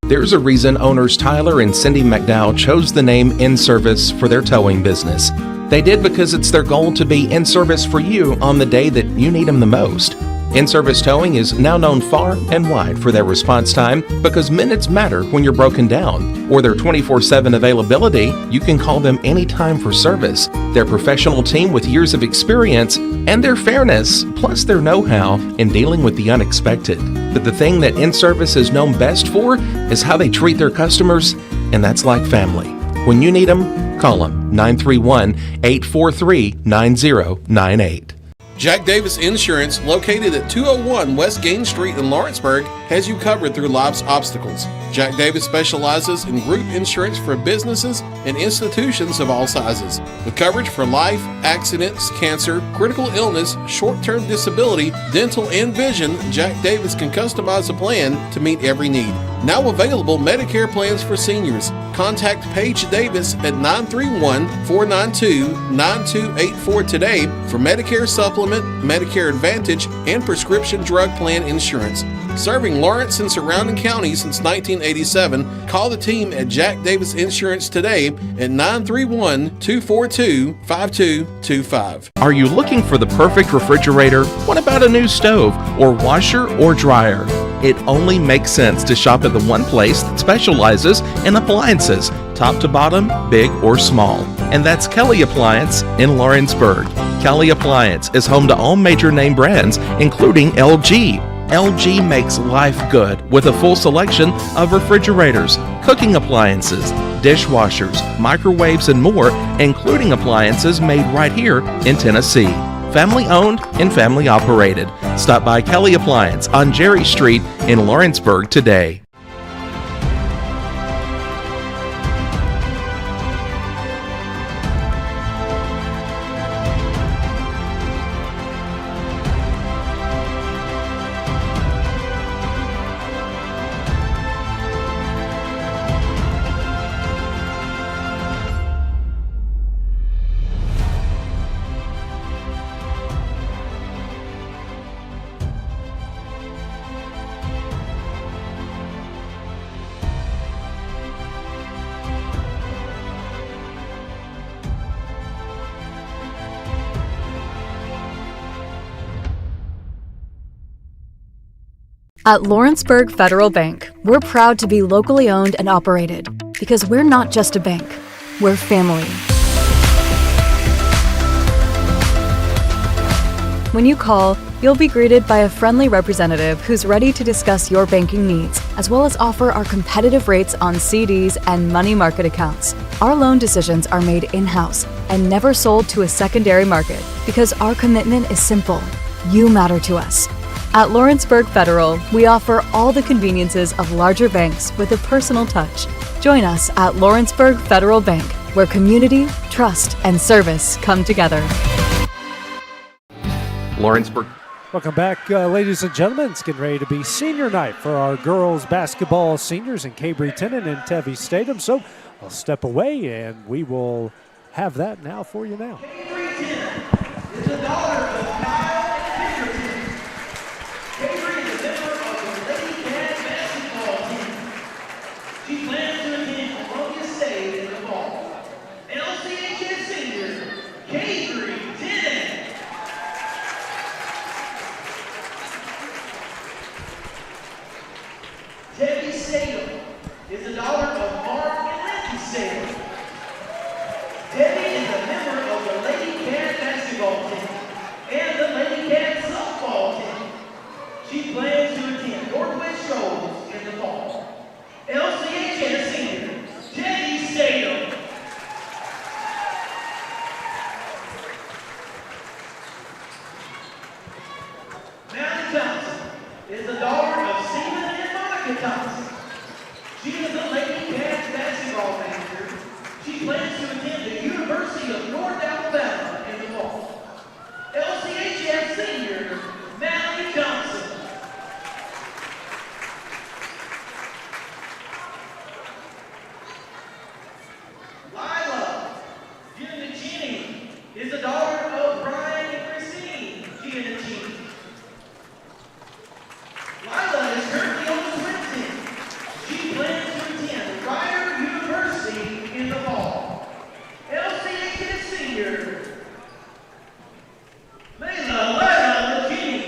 There's a reason owners Tyler and Cindy McDowell chose the name In Service for their towing business. They did because it's their goal to be in service for you on the day that you need them the most. In-Service Towing is now known far and wide for their response time because minutes matter when you're broken down. Or their 24/7 availability, you can call them anytime for service. Their professional team with years of experience and their fairness, plus their know-how in dealing with the unexpected. But the thing that In-Service is known best for is how they treat their customers, and that's like family. When you need them, call them 931-843-9098. Jack Davis Insurance, located at 201 West Gain Street in Lawrenceburg, has you covered through life's obstacles. Jack Davis specializes in group insurance for businesses and institutions of all sizes. With coverage for life, accidents, cancer, critical illness, short-term disability, dental, and vision, Jack Davis can customize a plan to meet every need. Now available Medicare plans for seniors. Contact Paige Davis at 931-492-9284 today for Medicare Supplement, Medicare Advantage, and prescription drug plan insurance. Serving Lawrence and surrounding counties since 1987, call the team at Jack Davis Insurance today at 931-242-5225. Are you looking for the perfect refrigerator? What about a new stove or washer or dryer? It only makes sense to shop at the one place that specializes in appliances, top to bottom, big or small. And that's Kelly Appliance in Lawrenceburg. Kelly Appliance is home to all major name brands, including LG. LG makes life good with a full selection of refrigerators, cooking appliances, dishwashers, microwaves, and more, including appliances made right here in Tennessee. Family owned and family operated. Stop by Kelly Appliance on Jerry Street in Lawrenceburg today. At Lawrenceburg Federal Bank, we're proud to be locally owned and operated because we're not just a bank, we're family. When you call, you'll be greeted by a friendly representative who's ready to discuss your banking needs, as well as offer our competitive rates on CDs and money market accounts. Our loan decisions are made in-house and never sold to a secondary market because our commitment is simple. You matter to us. At Lawrenceburg Federal, we offer all the conveniences of larger banks with a personal touch. Join us at Lawrenceburg Federal Bank, where community, trust, and service come together. Lawrenceburg. Welcome back, ladies and gentlemen. It's getting ready to be senior night for our girls basketball seniors in Cabry-Tenon and Tevi Stadium. So I'll step away and we will have that now for you now. Is the daughter of Kyle and Pinkerton. Cabry is a member of the Lady Cats basketball team. She plans to attend Columbia State in the fall. LCHS senior, Cabry-Tenon. Tevi Stadium is the daughter of Mark and Lindsay Stadium. Debbie is a member of the Lady Cat basketball team and the Lady Cat softball team. She plans to attend Northwest Shoals in the fall. LCHS senior, Debbie Statham. Mountie Thompson is the daughter of Stephen and Monica Thompson. She is the Lady Cat basketball manager. She plans to attend the University of North Alabama in the fall. LCHF senior, Mountie Johnson. Lila Giannacini is the daughter of Brian and Christine Giannacini. Lila is currently on the swim team. She plans to attend Rider University in the fall. LCHS senior, Layla Lagini.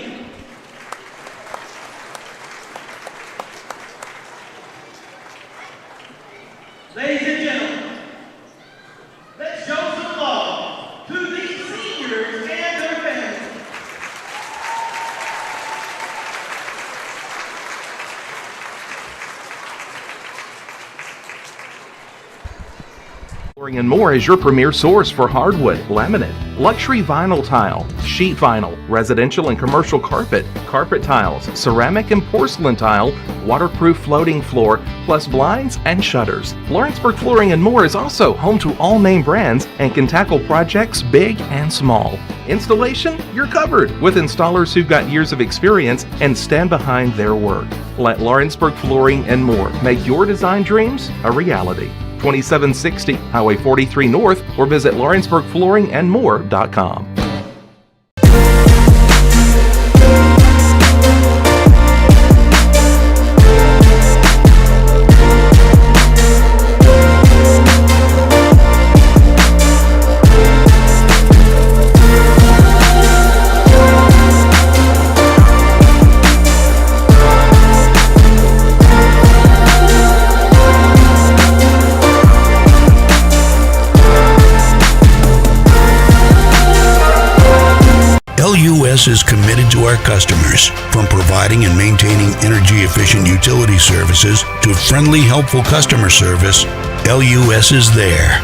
Ladies and gentlemen, let's show some love to these seniors and their families. Flooring and More is your premier source for hardwood, laminate, luxury vinyl tile, sheet vinyl, residential and commercial carpet, carpet tiles, ceramic and porcelain tile, waterproof floating floor, plus blinds and shutters. Lawrenceburg Flooring and More is also home to all name brands and can tackle projects big and small. Installation? You're covered with installers who've got years of experience and stand behind their work. Let Lawrenceburg Flooring and More make your design dreams a reality. 2760 Highway 43 North, or visit lawrenceburgflooringandmore.com. LUS is committed to our customers, from providing and maintaining energy-efficient utility services to friendly, helpful customer service. LUS is there.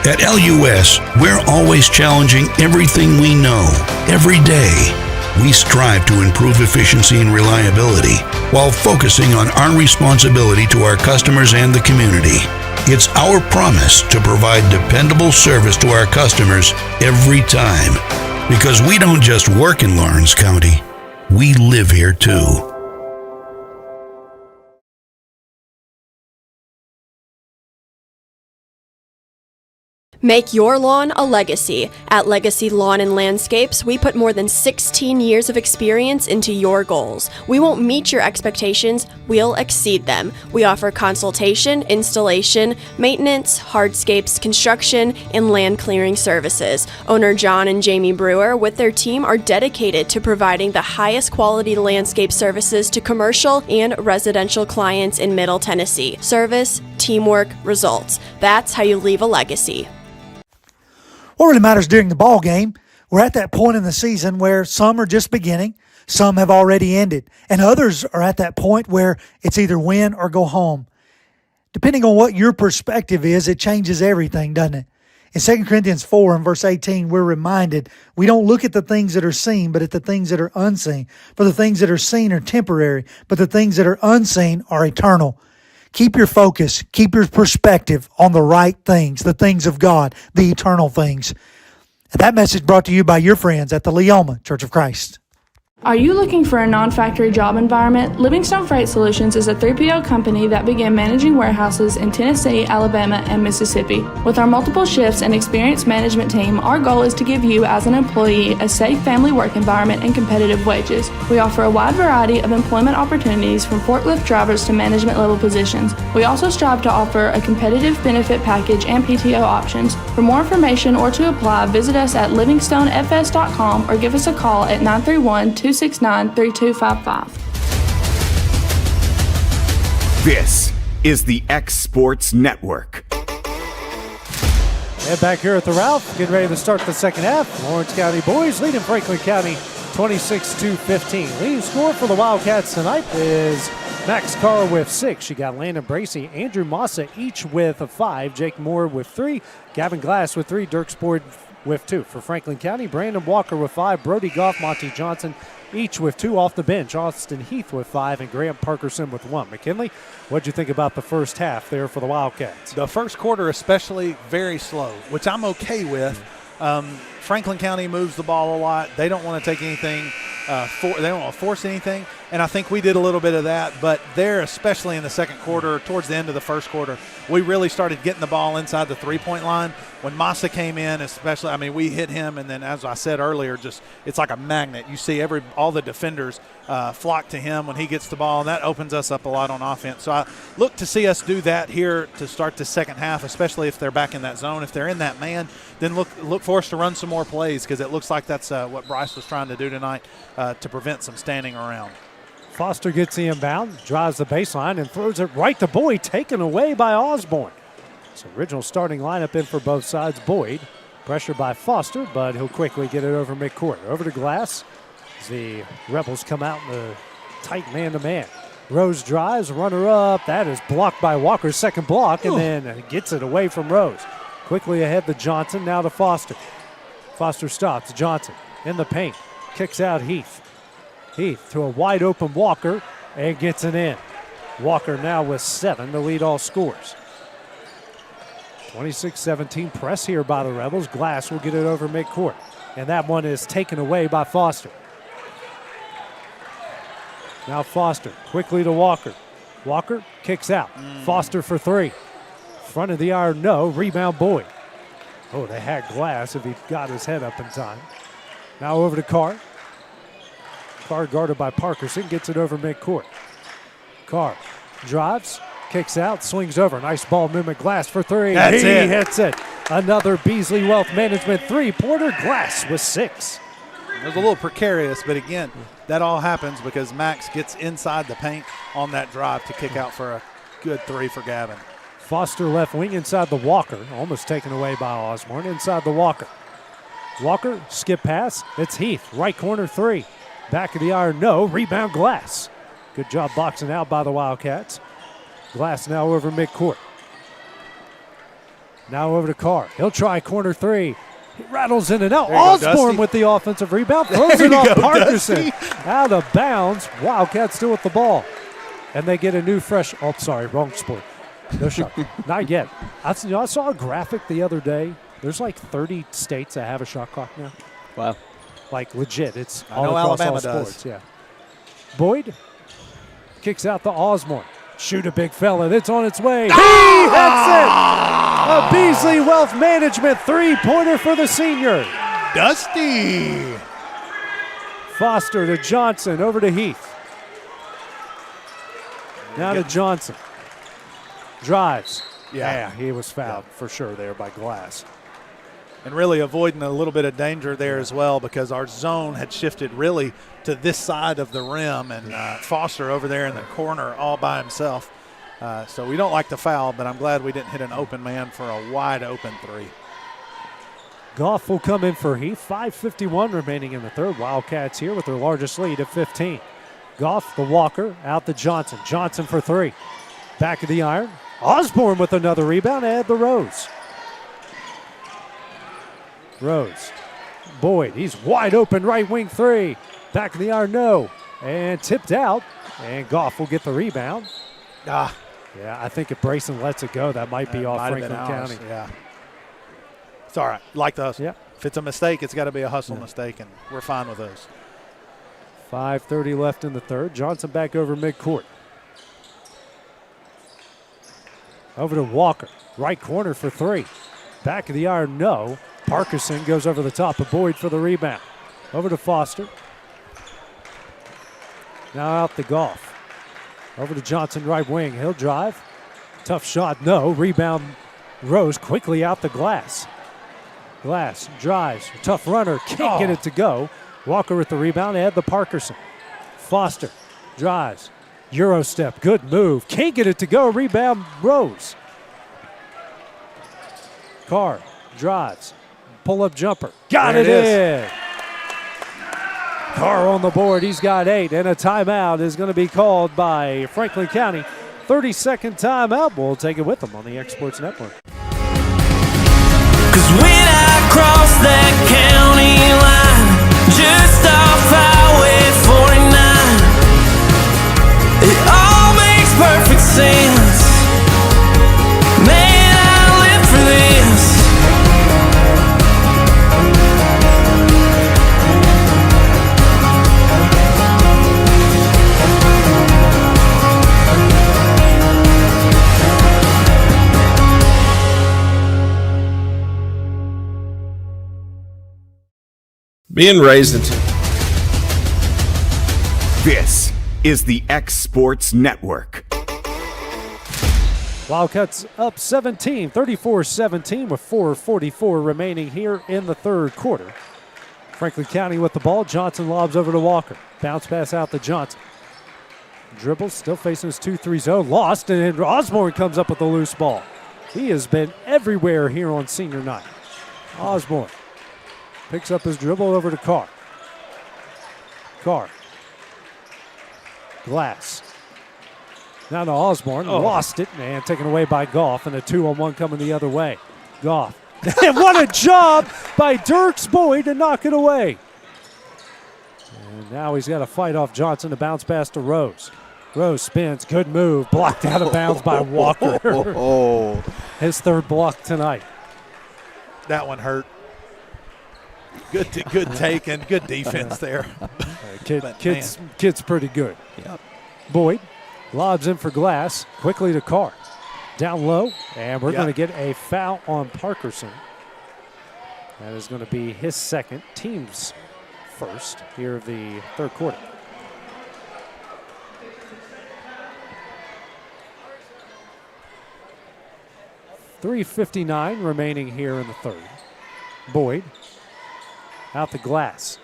At LUS, we're always challenging everything we know, every day. We strive to improve efficiency and reliability while focusing on our responsibility to our customers and the community. It's our promise to provide dependable service to our customers every time. Because we don't just work in Lawrence County, we live here too. Make your lawn a legacy. At Legacy Lawn and Landscapes, we put more than 16 years of experience into your goals. We won't meet your expectations, we'll exceed them. We offer consultation, installation, maintenance, hardscapes, construction, and land clearing services. Owner John and Jamie Brewer with their team are dedicated to providing the highest quality landscape services to commercial and residential clients in Middle Tennessee. Service, teamwork, results. That's how you leave a legacy. What really matters during the ball game? We're at that point in the season where some are just beginning, some have already ended, and others are at that point where it's either win or go home. Depending on what your perspective is, it changes everything, doesn't it? In 2 Corinthians 4 and verse 18, we're reminded we don't look at the things that are seen, but at the things that are unseen. For the things that are seen are temporary, but the things that are unseen are eternal. Keep your focus, keep your perspective on the right things, the things of God, the eternal things. And that message brought to you by your friends at the Leoma Church of Christ. Are you looking for a non-factory job environment? Livingstone Freight Solutions is a 3PL company that began managing warehouses in Tennessee, Alabama, and Mississippi. With our multiple shifts and experienced management team, our goal is to give you as an employee a safe family work environment and competitive wages. We offer a wide variety of employment opportunities from forklift drivers to management level positions. We also strive to offer a competitive benefit package and PTO options. For more information or to apply, visit us at livingstonefs.com or give us a call at 931-269-3255. This is the X Sports Network. And back here at the Ralph, getting ready to start the second half. Lawrence County boys leading Franklin County 26-15. Leading score for the Wildcats tonight is Max Carr with 6. You got Landon Bracey, Andrew Massa each with a 5. Jake Moore with 3. Gavin Glass with 3. Dirk Spord with 2. For Franklin County, Brandon Walker with 5. Brody Goff, Monty Johnson each with 2 off the bench. Austin Heath with 5 and Graham Parkerson with 1. McKinley, what'd you think about the first half there for the Wildcats? The first quarter especially very slow, which I'm okay with. Franklin County moves the ball a lot. They don't want to take anything, they don't want to force anything, and I think we did a little bit of that. But there, especially in the second quarter, towards the end of the first quarter, we really started getting the ball inside the three-point line. When Massa came in, especially, I mean, we hit him, and then as I said earlier, just it's like a magnet. You see all the defenders flock to him when he gets the ball, and that opens us up a lot on offense. So I look to see us do that here to start the second half, especially if they're back in that zone. If they're in that man, then look for us to run some more plays, because it looks like that's what Bryce was trying to do tonight to prevent some standing around. Foster gets the inbound, drives the baseline, and throws it right to Boyd, taken away by Osborne. So original starting lineup in for both sides. Boyd, pressured by Foster, but he'll quickly get it over midcourt. Over to Glass as the Rebels come out in the tight man-to-man. Rose drives, runner up. That is blocked by Walker's second block, and then gets it away from Rose. Quickly ahead to Johnson, now to Foster. Foster stops. Johnson in the paint. Kicks out Heath. Heath to a wide open Walker and gets it in. Walker now with 7 to lead all scores. 26-17 press here by the Rebels. Glass will get it over midcourt. And that one is taken away by Foster. Now Foster quickly to Walker. Walker kicks out. Foster for 3. Front of the iron, no. Rebound Boyd. Oh, they had Glass if he got his head up in time. Now over to Carr. Carr guarded by Parkerson, gets it over midcourt. Carr drives, kicks out, swings over. Nice ball movement. Glass for 3. That's he it. hits it. Another Beasley Wealth Management three-pointer. Glass with 6. It was a little precarious, but again, that all happens because Max gets inside the paint on that drive to kick out for a good 3 for Gavin. Foster left wing inside the Walker. Almost taken away by Osborne. Inside the Walker. Walker, skip pass. It's Heath. Right corner 3. Back of the iron, no. Rebound Glass. Good job boxing out by the Wildcats. Glass now over midcourt. Now over to Carr. He'll try corner 3. He rattles in and out. Osborne with the offensive rebound. Throws it off Parkerson. Out of bounds. Wildcats still with the ball. And they get a new fresh, oh, sorry, wrong sport. No shot. Not yet. I saw a graphic the other day. There's like 30 states that have a shot clock now. Wow. Like legit. It's I all know across Alabama all sports. does. Yeah. Boyd kicks out to Osborne. Shoot a big fella. It's on its way. He hits it. A Beasley Wealth Management three-pointer for the senior. Dusty. Foster to Johnson. Over to Heath. Now to Johnson. Drives. Yeah, he was fouled for sure there by Glass. And really avoiding a little bit of danger there as well, because our zone had shifted really to this side of the rim, and Foster over there in the corner all by himself. So we don't like the foul, but I'm glad we didn't hit an open man for a wide open 3. Goff will come in for Heath. 5:51 remaining in the third. Wildcats here with their largest lead at 15. Goff, the Walker, out to Johnson. Johnson for three. Back of the iron. Osborne with another rebound. Add the Rose. Rose. Boyd, he's wide open right wing three. Back of the iron, no. And tipped out. And Goff will get the rebound. Ah. Yeah, I think if Brayson lets it go, that might be off Franklin County. Yeah. It's all right. Like the hustle. Yeah. If it's a mistake, it's got to be a hustle mistake, and we're fine with those. 5:30 left in the third. Johnson back over midcourt. Over to Walker. Right corner for three. Back of the iron, no. Parkerson goes over the top of Boyd for the rebound. Over to Foster. Now out to Goff. Over to Johnson, right wing. He'll drive. Tough shot, no. Rebound, Rose quickly out the glass. Glass drives. Tough runner. Can't get it to go. Walker with the rebound. Add the Parkerson. Foster drives. Euro step. Good move. Can't get it to go. Rebound, Rose. Carr drives. Pull-up jumper. Got it in. Carr on the board. He's got 8. And a timeout is going to be called by Franklin County. 30-second timeout. We'll take it with them on the Exports Network. Cause when I cross that county line, just off Highway 49, it all makes perfect sense. Man, I live for this. Being raised in... This is the X Sports Network. Wildcats up 17, 34-17 with 4:44 remaining here in the third quarter. Franklin County with the ball. Johnson lobs over to Walker. Bounce pass out to Johnson. Dribbles, still facing his 2-3 zone. Lost, and Osborne comes up with the loose ball. He has been everywhere here on senior night. Osborne picks up his dribble over to Carr. Carr. Glass. Now to Osborne. Lost it, and taken away by Goff, and a 2-on-1 coming the other way. Goff. And what a job by Dirks Boyd to knock it away. And now he's got to fight off Johnson to bounce pass to Rose. Rose spins. Good move. Blocked out of bounds by Walker. His third block tonight. That one hurt. Good take and good defense there. Kid's pretty good. Yep. Boyd lobs in for Glass. Quickly to Carr. Down low, and we're going to get a foul on Parkerson. That is going to be his second, team's first here of the third quarter. .359 remaining here in the third. Boyd out the Glass.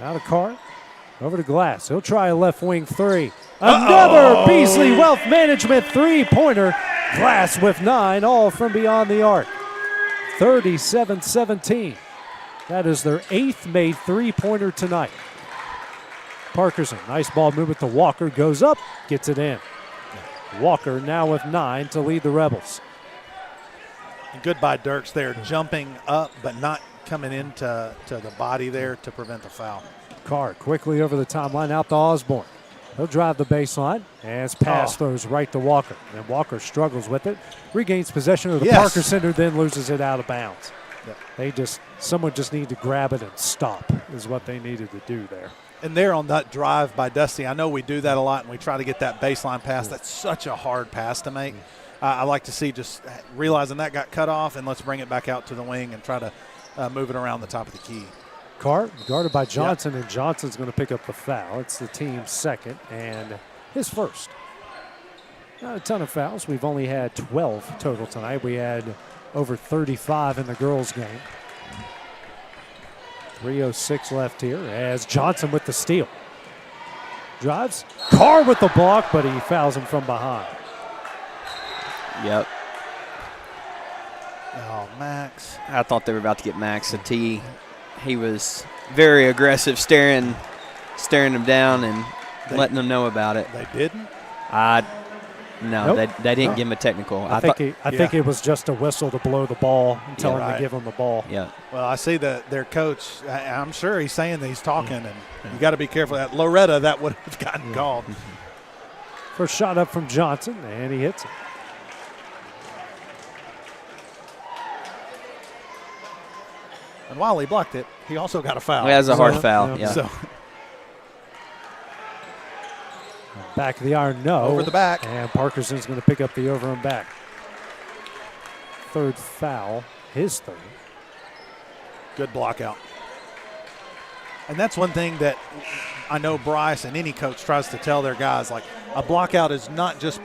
Out of Carr. Over to Glass. He'll try a left wing three. Another Beasley Wealth Management three-pointer. Glass with 9, all from beyond the arc. 37-17. That is their 8th made three-pointer tonight. Parkerson, nice ball movement to Walker. Goes up, gets it in. Walker now with 9 to lead the Rebels. Good by Dirks there, jumping up but not coming into the body there to prevent the foul. Carr quickly over the timeline out to Osborne. He'll drive the baseline as pass throws right to Walker. And Walker struggles with it. Regains possession of the Parker Center, then loses it out of bounds. Yep. Someone just needed to grab it and stop is what they needed to do there. And there on that drive by Dusty, I know we do that a lot and we try to get that baseline pass. That's such a hard pass to make. I like to see just realizing that got cut off and let's bring it back out to the wing and try to move it around the top of the key. Carr guarded by Johnson, and Johnson's going to pick up the foul. It's the team's second and his first. Not a ton of fouls. We've only had 12 total tonight. We had over 35 in the girls' game. 3:06 left here as Johnson with the steal. Drives. Carr with the block, but he fouls him from behind. Yep. Max. I thought they were about to get Max a tee. He was very aggressive, staring him down and letting them know about it. They didn't? No, Nope. they didn't give him a technical. I think it was just a whistle to blow the ball and tell him to give him the ball. Yeah. Well, I see their coach. I'm sure he's saying that he's talking, and you got to be careful. At Loretta, that would have gotten called. First shot up from Johnson, and he hits it. And while he blocked it, he also got a foul. He has a hard foul, yeah. So back of the iron, no. Over the back. And Parkinson's going to pick up the over and back. Third foul, his third. good block out. And that's one thing that I know Bryce and any coach tries to tell their guys, like a block out is not just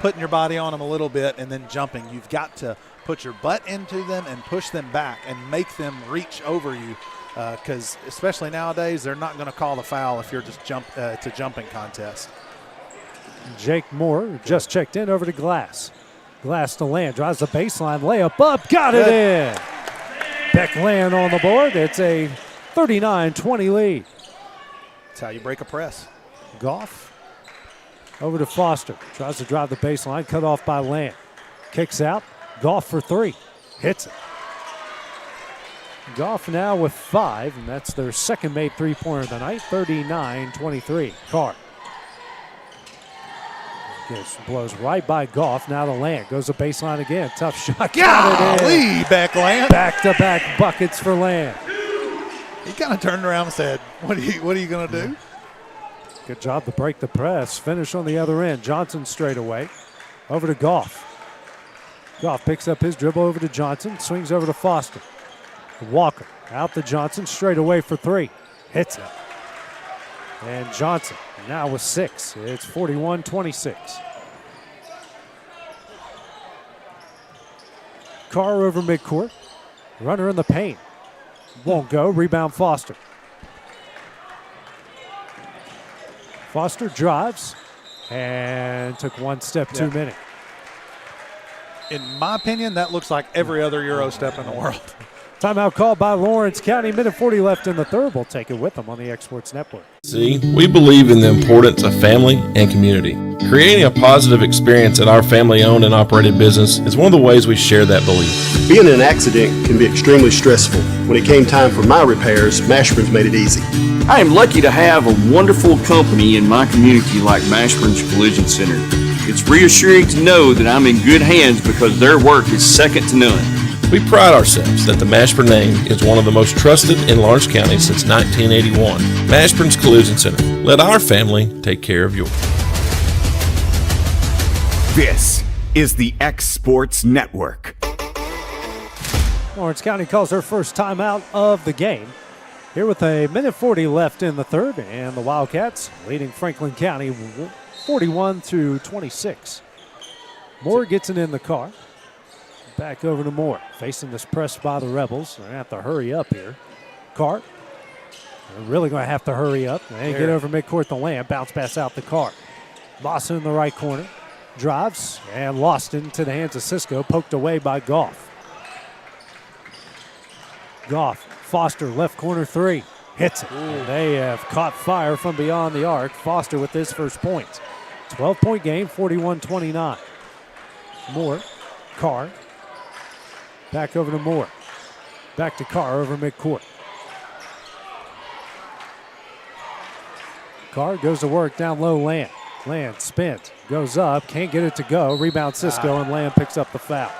putting your body on them a little bit and then jumping. You've got to put your butt into them and push them back and make them reach over you, because especially nowadays, they're not going to call the foul if you're just it's a jumping contest. Jake Moore just checked in over to Glass. Glass to Land, drives the baseline, layup up, got it in. Beck Land on the board. It's a 39-20 lead. That's how you break a press. Goff over to Foster. Tries to drive the baseline, cut off by Land. Kicks out. Goff for three. Hits it. Goff now with 5, and that's their second made three-pointer of the night, 39-23. Carr. Blows right by Goff. Now to Land. Goes to baseline again. Tough shot. Got it in. Back Land. Back-to-back buckets for Land. He kind of turned around and said, what are you going to do? Good job to break the press. Finish on the other end. Johnson straight away. Over to Goff. Goff picks up his dribble over to Johnson. Swings over to Foster. Walker out to Johnson. Straight away for three. Hits it. And Johnson now with 6. It's 41-26. Carr over midcourt. Runner in the paint. Won't go. Rebound Foster. Foster drives and took one step too many. In my opinion, that looks like every other Euro step in the world. Timeout called by Lawrence County. Minute 40 left in the third. We'll take it with them on the Exports Network. See, we believe in the importance of family and community. Creating a positive experience at our family-owned and operated business is one of the ways we share that belief. Being in an accident can be extremely stressful. When it came time for my repairs, Mashburn's made it easy. I am lucky to have a wonderful company in my community like Mashburn's Collision Center. It's reassuring to know that I'm in good hands because their work is second to none. We pride ourselves that the Mashburn name is one of the most trusted in Lawrence County since 1981. Mashburn's Collision Center. Let our family take care of yours. This is the X Sports Network. Lawrence County calls their first timeout of the game. Here with a minute 40 left in the third, and the Wildcats leading Franklin County 41-26. Moore gets it in the car. Back over to Moore. Facing this press by the Rebels. They're going to have to hurry up here. Carr. They're really going to have to hurry up. And get over midcourt to Land. Bounce pass out the Carr. Lawson in the right corner. Drives and lost it into the hands of Cisco. Poked away by Goff. Goff. Foster left corner three. Hits it. And they have caught fire from beyond the arc. Foster with his first points. 12-point game, 41-29. Moore. Carr. Back over to Moore. Back to Carr over midcourt. Carr goes to work down low. Land. Land spins. Goes up. Can't get it to go. Rebound Cisco, and Land picks up the foul.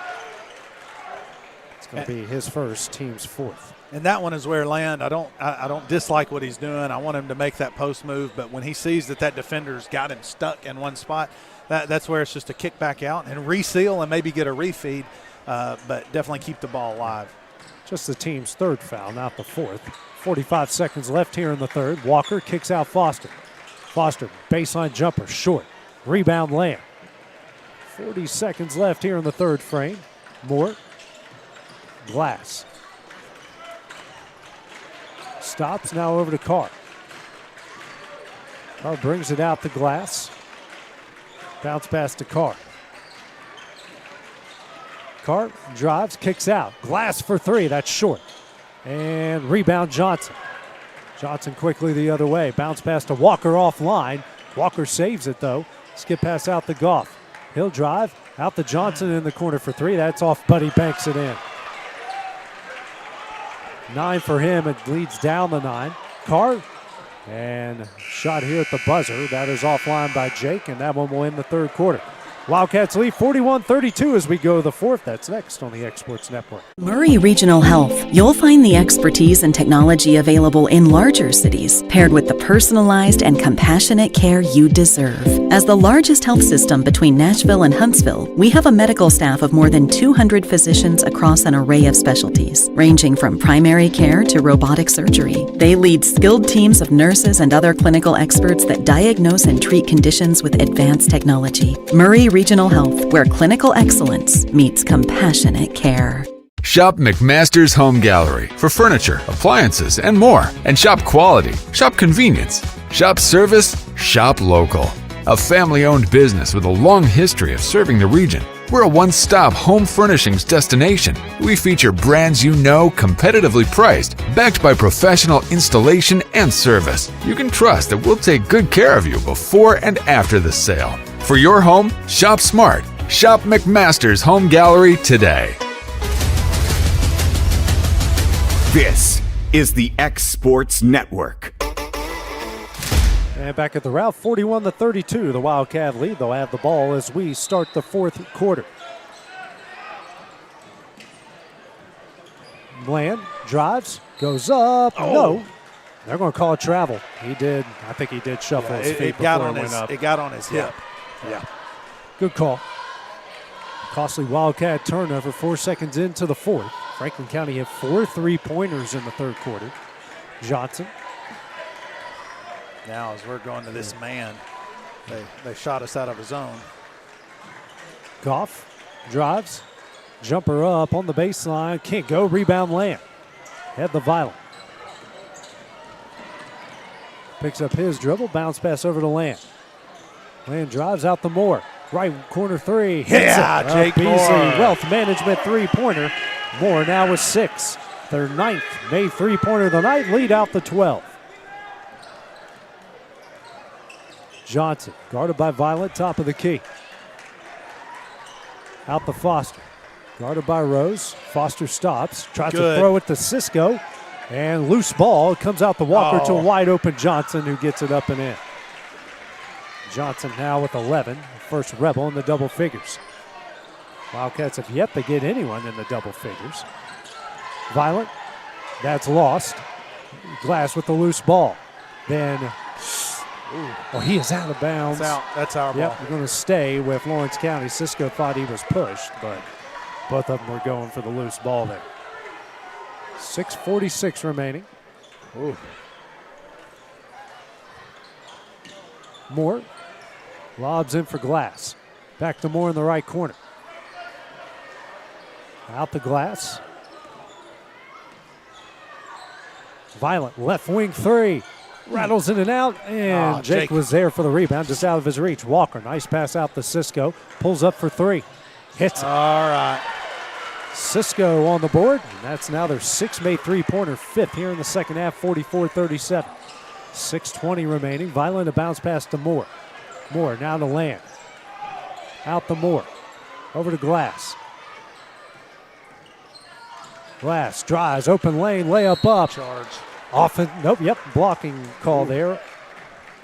It's going to be his first, team's fourth. And that one is where Land, I don't dislike what he's doing. I want him to make that post move, but when he sees that defender's got him stuck in one spot, that's where it's just a kick back out and reseal and maybe get a refeed. But definitely keep the ball alive. Just the team's third foul, not the fourth. 45 seconds left here in the third. Walker kicks out Foster. Foster, baseline jumper, short. Rebound Land. 40 seconds left here in the third frame. Moore. Glass. Stops, now over to Carr. Carr brings it out to Glass. Bounce pass to Carr. Carr drives, kicks out. Glass for three. That's short. And rebound Johnson. Johnson quickly the other way. Bounce pass to Walker offline. Walker saves it, though. Skip pass out to Goff. He'll drive. Out to Johnson in the corner for three. That's off, Buddy banks it in. 9 for him. It leads down the 9. Carr. And shot here at the buzzer. That is offline by Jake, and that one will end the third quarter. Wildcats lead 41-32 as we go to the fourth. That's next on the Exports Network. Murray Regional Health. You'll find the expertise and technology available in larger cities, paired with the personalized and compassionate care you deserve. As the largest health system between Nashville and Huntsville, we have a medical staff of more than 200 physicians across an array of specialties, ranging from primary care to robotic surgery. They lead skilled teams of nurses and other clinical experts that diagnose and treat conditions with advanced technology. Murray Regional Health, where clinical excellence meets compassionate care. Shop McMaster's Home Gallery for furniture, appliances, and more. And shop quality, shop convenience, shop service, shop local. A family-owned business with a long history of serving the region. We're a one-stop home furnishings destination. We feature brands you know, competitively priced, backed by professional installation and service. You can trust that we'll take good care of you before and after the sale. For your home, shop smart. Shop McMaster's Home Gallery today. This is the X Sports Network. And back at the route, 41-32, the Wildcat lead. They'll have the ball as we start the fourth quarter. Bland drives, goes up, no. They're going to call it travel. He did, I think he did shuffle his feet before it went up. It got on his hip. Yeah. Good call. Costly Wildcat turnover 4 seconds into the fourth. Franklin County had 4 3-pointers in the third quarter. Johnson. Now as we're going to this man, they shot us out of his zone. Goff drives. Jumper up on the baseline. Can't go. Rebound Lamb. Had the Violent. Picks up his dribble. Bounce pass over to Lamb. Lamb drives out the Moore. Right corner three. Hits it. Jake Beasley, Moore. Wealth Management three-pointer. Moore now with 6. Their 9th made three-pointer of the night. Lead out the 12. Johnson guarded by Violet. Top of the key. Out the Foster. Guarded by Rose. Foster stops. Tries to throw it to Cisco. And loose ball. It comes out the Walker to a wide open Johnson who gets it up and in. Johnson now with 11. First Rebel in the double figures. Wildcats have yet to get anyone in the double figures. Violent. That's lost. Glass with the loose ball. Then, he is out of bounds. That's our ball. Yep, we're going to stay with Lawrence County. Cisco thought he was pushed, but both of them were going for the loose ball there. 6:46 remaining. Ooh. Moore lobs in for Glass. Back to Moore in the right corner. Out the Glass. Violent left wing three. Rattles in and out, and Jake was there for the rebound, just out of his reach. Walker, nice pass out to Cisco. Pulls up for 3. Hits it. All right. Cisco on the board, and that's now their 6th made three-pointer, 5th here in the second half, 44-37. 6:20 remaining. Violent a bounce pass to Moore. Moore now to Land. Out to Moore. Over to Glass. Glass drives, open lane, layup up. Charge. Blocking call there.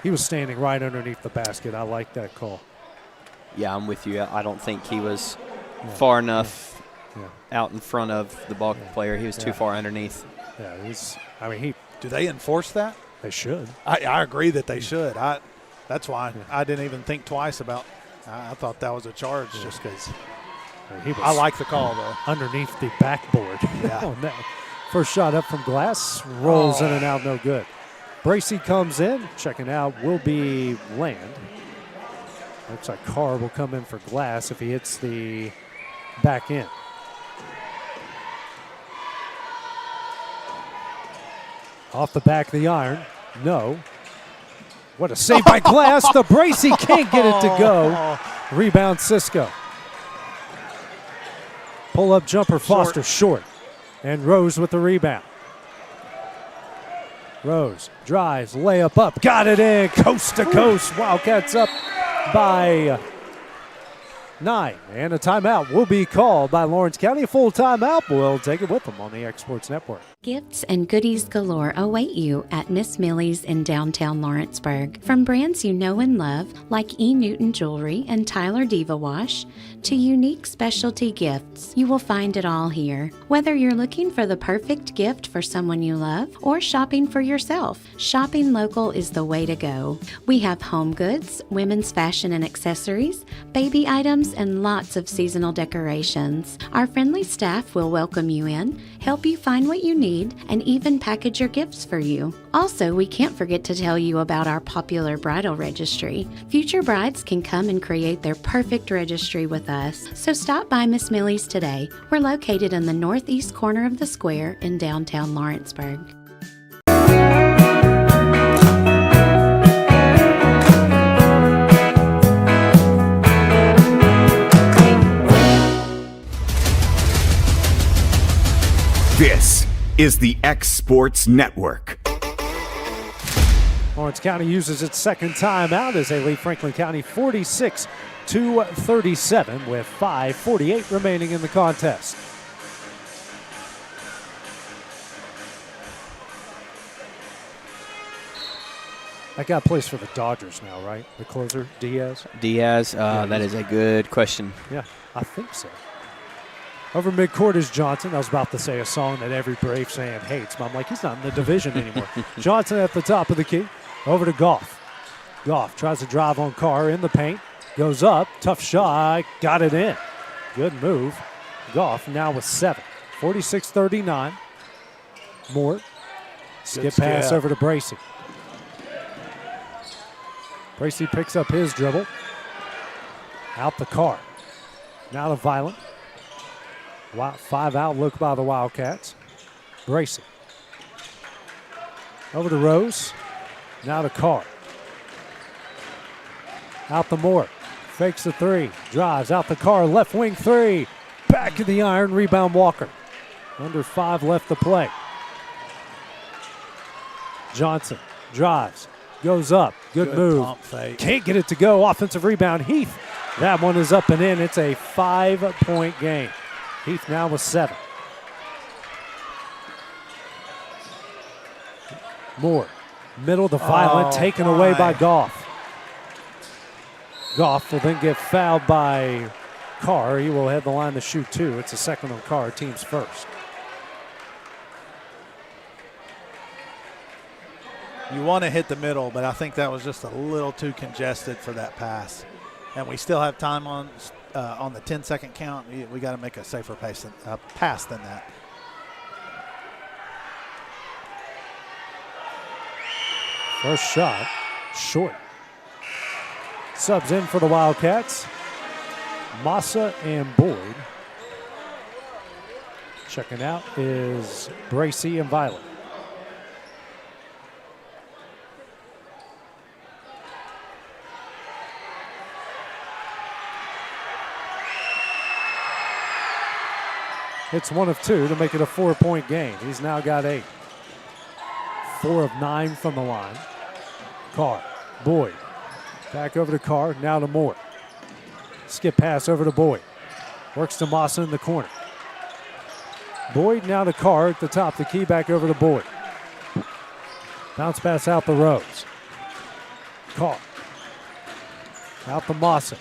He was standing right underneath the basket. I like that call. Yeah, I'm with you. I don't think he was far enough out in front of the ball player. He was too far underneath. Yeah, do they enforce that? They should. I agree that they should. That's why I didn't even think twice about. I thought that was a charge just because. I like the call though. Underneath the backboard. Yeah. First shot up from Glass, rolls in and out, no good. Bracey comes in, checking out will be Land. Looks like Carr will come in for Glass if he hits the back end. Off the back of the iron, no. What a save by Glass. The Bracey can't get it to go. Rebound Cisco. Pull-up jumper, Foster short. And Rose with the rebound. Rose drives, layup up, got it in, coast to coast. Wildcats up by 9. And a timeout will be called by Lawrence County. A full timeout. We'll take it with them on the X Sports Network. Gifts and goodies galore await you at Miss Millie's in downtown Lawrenceburg. From brands you know and love, like E. Newton Jewelry and Tyler Diva Wash, to unique specialty gifts, you will find it all here. Whether you're looking for the perfect gift for someone you love or shopping for yourself, shopping local is the way to go. We have home goods, women's fashion and accessories, baby items, and lots of seasonal decorations. Our friendly staff will welcome you in, help you find what you need, and even package your gifts for you. Also, we can't forget to tell you about our popular bridal registry. Future brides can come and create their perfect registry with us. So stop by Miss Millie's today. We're located in the northeast corner of the square in downtown Lawrenceburg. This is the X Sports Network. Lawrence County uses its second timeout as they lead Franklin County 46-37 with 5:48 remaining in the contest. That guy plays for the Dodgers now, right? The closer, Diaz? That is a good question. Yeah, I think so. Over midcourt is Johnson. I was about to say a song that every Brave fan hates, but I'm like, he's not in the division anymore. Johnson at the top of the key. Over to Goff. Goff tries to drive on Carr in the paint. Goes up. Tough shot. Got it in. Good move. Goff now with 7. 46-39. Moore. Skip pass over to Bracey. Bracey picks up his dribble. Out the Carr. Now to Violent. 5 out look by the Wildcats. Bracey. Over to Rose. Now to Carr. Out the Moore. Fakes the 3. Drives out the Carr. Left wing 3. Back of the iron. Rebound Walker. Under 5 left to play. Johnson drives. Goes up. Good move. Pump fake. Can't get it to go. Offensive rebound. Heath. That one is up and in. It's a 5-point game. Heath now with 7. Moore. Middle to Violent, taken away by Goff. Goff will then get fouled by Carr. He will head the line to shoot 2. It's a second on Carr, team's first. You want to hit the middle, but I think that was just a little too congested for that pass. And we still have time on the 10-second count. We got to make a safer pass than that. First shot, short. Subs in for the Wildcats. Massa and Boyd. Checking out is Bracey and Violet. It's 1 of 2 to make it a 4-point game. He's now got 8. 4 of 9 from the line. Carr, Boyd. Back over to Carr, now to Moore. Skip pass over to Boyd. Works to Massa in the corner. Boyd now to Carr at the top. The key back over to Boyd. Bounce pass out the Rose. Carr. Out to Massa.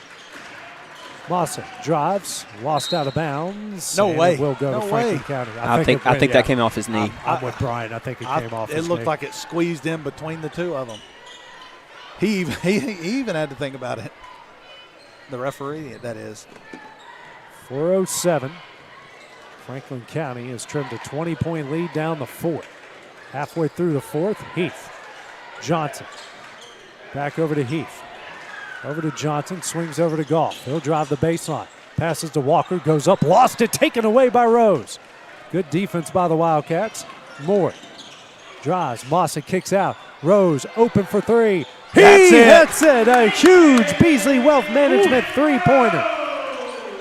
Massa drives, lost out of bounds. No way. It will go to Franklin County. I think that came off his knee. I'm with Brian. I think it came off his knee. It looked like it squeezed in between the two of them. He even had to think about it. The referee, that is. 4:07. Franklin County has trimmed a 20-point lead down the 4th. Halfway through the 4th, Heath. Johnson. Back over to Heath. Over to Johnson, swings over to Goff. He'll drive the baseline. Passes to Walker, goes up, lost it, taken away by Rose. Good defense by the Wildcats. Moore drives, Massa kicks out. Rose open for 3. That's it. A huge Beasley Wealth Management 3-pointer.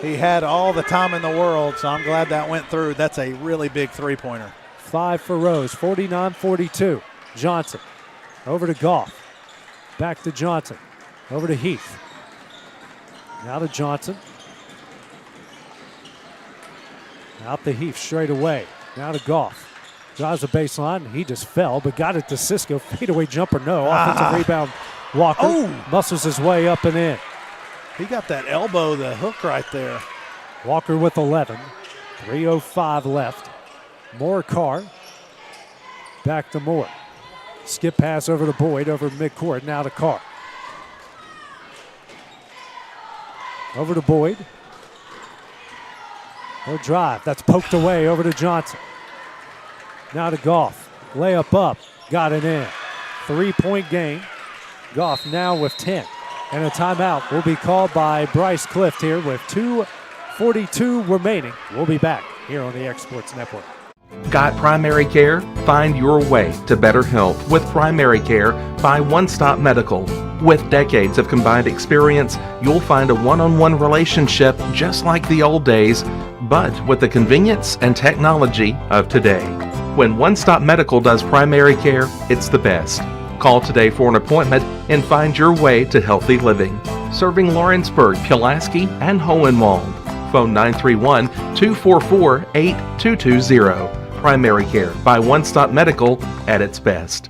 He had all the time in the world, so I'm glad that went through. That's a really big three-pointer. 5 for Rose, 49-42. Johnson over to Goff. Back to Johnson. Over to Heath. Now to Johnson. Out to Heath straight away. Now to Goff. Drives the baseline. He just fell, but got it to Cisco. Fadeaway jumper, no. Offensive rebound. Walker muscles his way up and in. He got that elbow, the hook right there. Walker with 11. 3:05 left. Moore Carr. Back to Moore. Skip pass over to Boyd over midcourt. Now to Carr. Over to Boyd. He'll drive. That's poked away over to Johnson. Now to Goff. Layup up. Got it in. 3-point game. Goff now with 10. And a timeout will be called by Bryce Clift here with 2:42 remaining. We'll be back here on the X Sports Network. Got primary care? Find your way to better health with primary care by One Stop Medical. With decades of combined experience, you'll find a one-on-one relationship just like the old days, but with the convenience and technology of today. When One Stop Medical does primary care, it's the best. Call today for an appointment and find your way to healthy living. Serving Lawrenceburg, Pulaski, and Hohenwald. Phone 931-244-8220. Primary care by One Stop Medical at its best.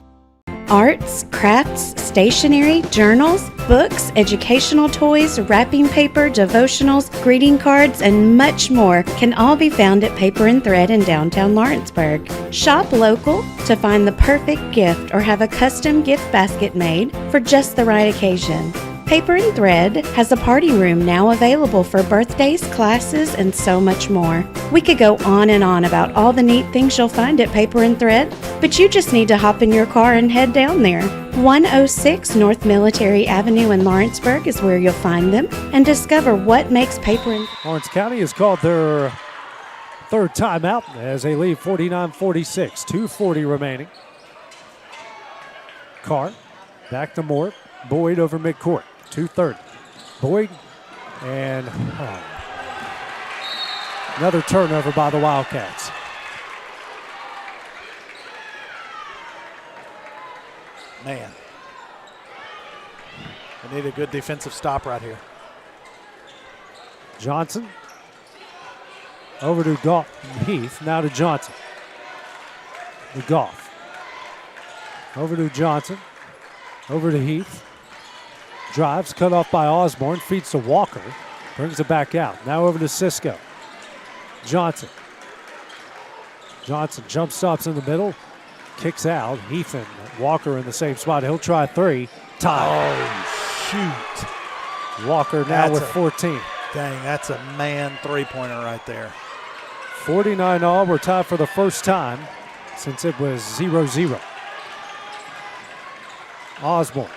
Arts, crafts, stationery, journals, books, educational toys, wrapping paper, devotionals, greeting cards, and much more can all be found at Paper and Thread in downtown Lawrenceburg. Shop local to find the perfect gift or have a custom gift basket made for just the right occasion. Paper and Thread has a party room now available for birthdays, classes, and so much more. We could go on and on about all the neat things you'll find at Paper and Thread, but you just need to hop in your car and head down there. 106 North Military Avenue in Lawrenceburg is where you'll find them and discover what makes Paper and Lawrence County has called their third timeout as they lead 49-46. 2:40 remaining. Carr back to Moore. Boyd over midcourt. 2:30. Boyd and another turnover by the Wildcats. Man. I need a good defensive stop right here. Johnson over to Heath. Now to Johnson. To Goff. Over to Johnson. Over to Heath. Drives, cut off by Osborne, feeds to Walker, brings it back out. Now over to Cisco. Johnson. Johnson jump stops in the middle, kicks out. Heath and Walker in the same spot. He'll try three. Tie. Oh, shoot. Walker now with 14. Dang, that's a man three-pointer right there. 49 all. We're tied for the first time since it was 0-0. Osborne.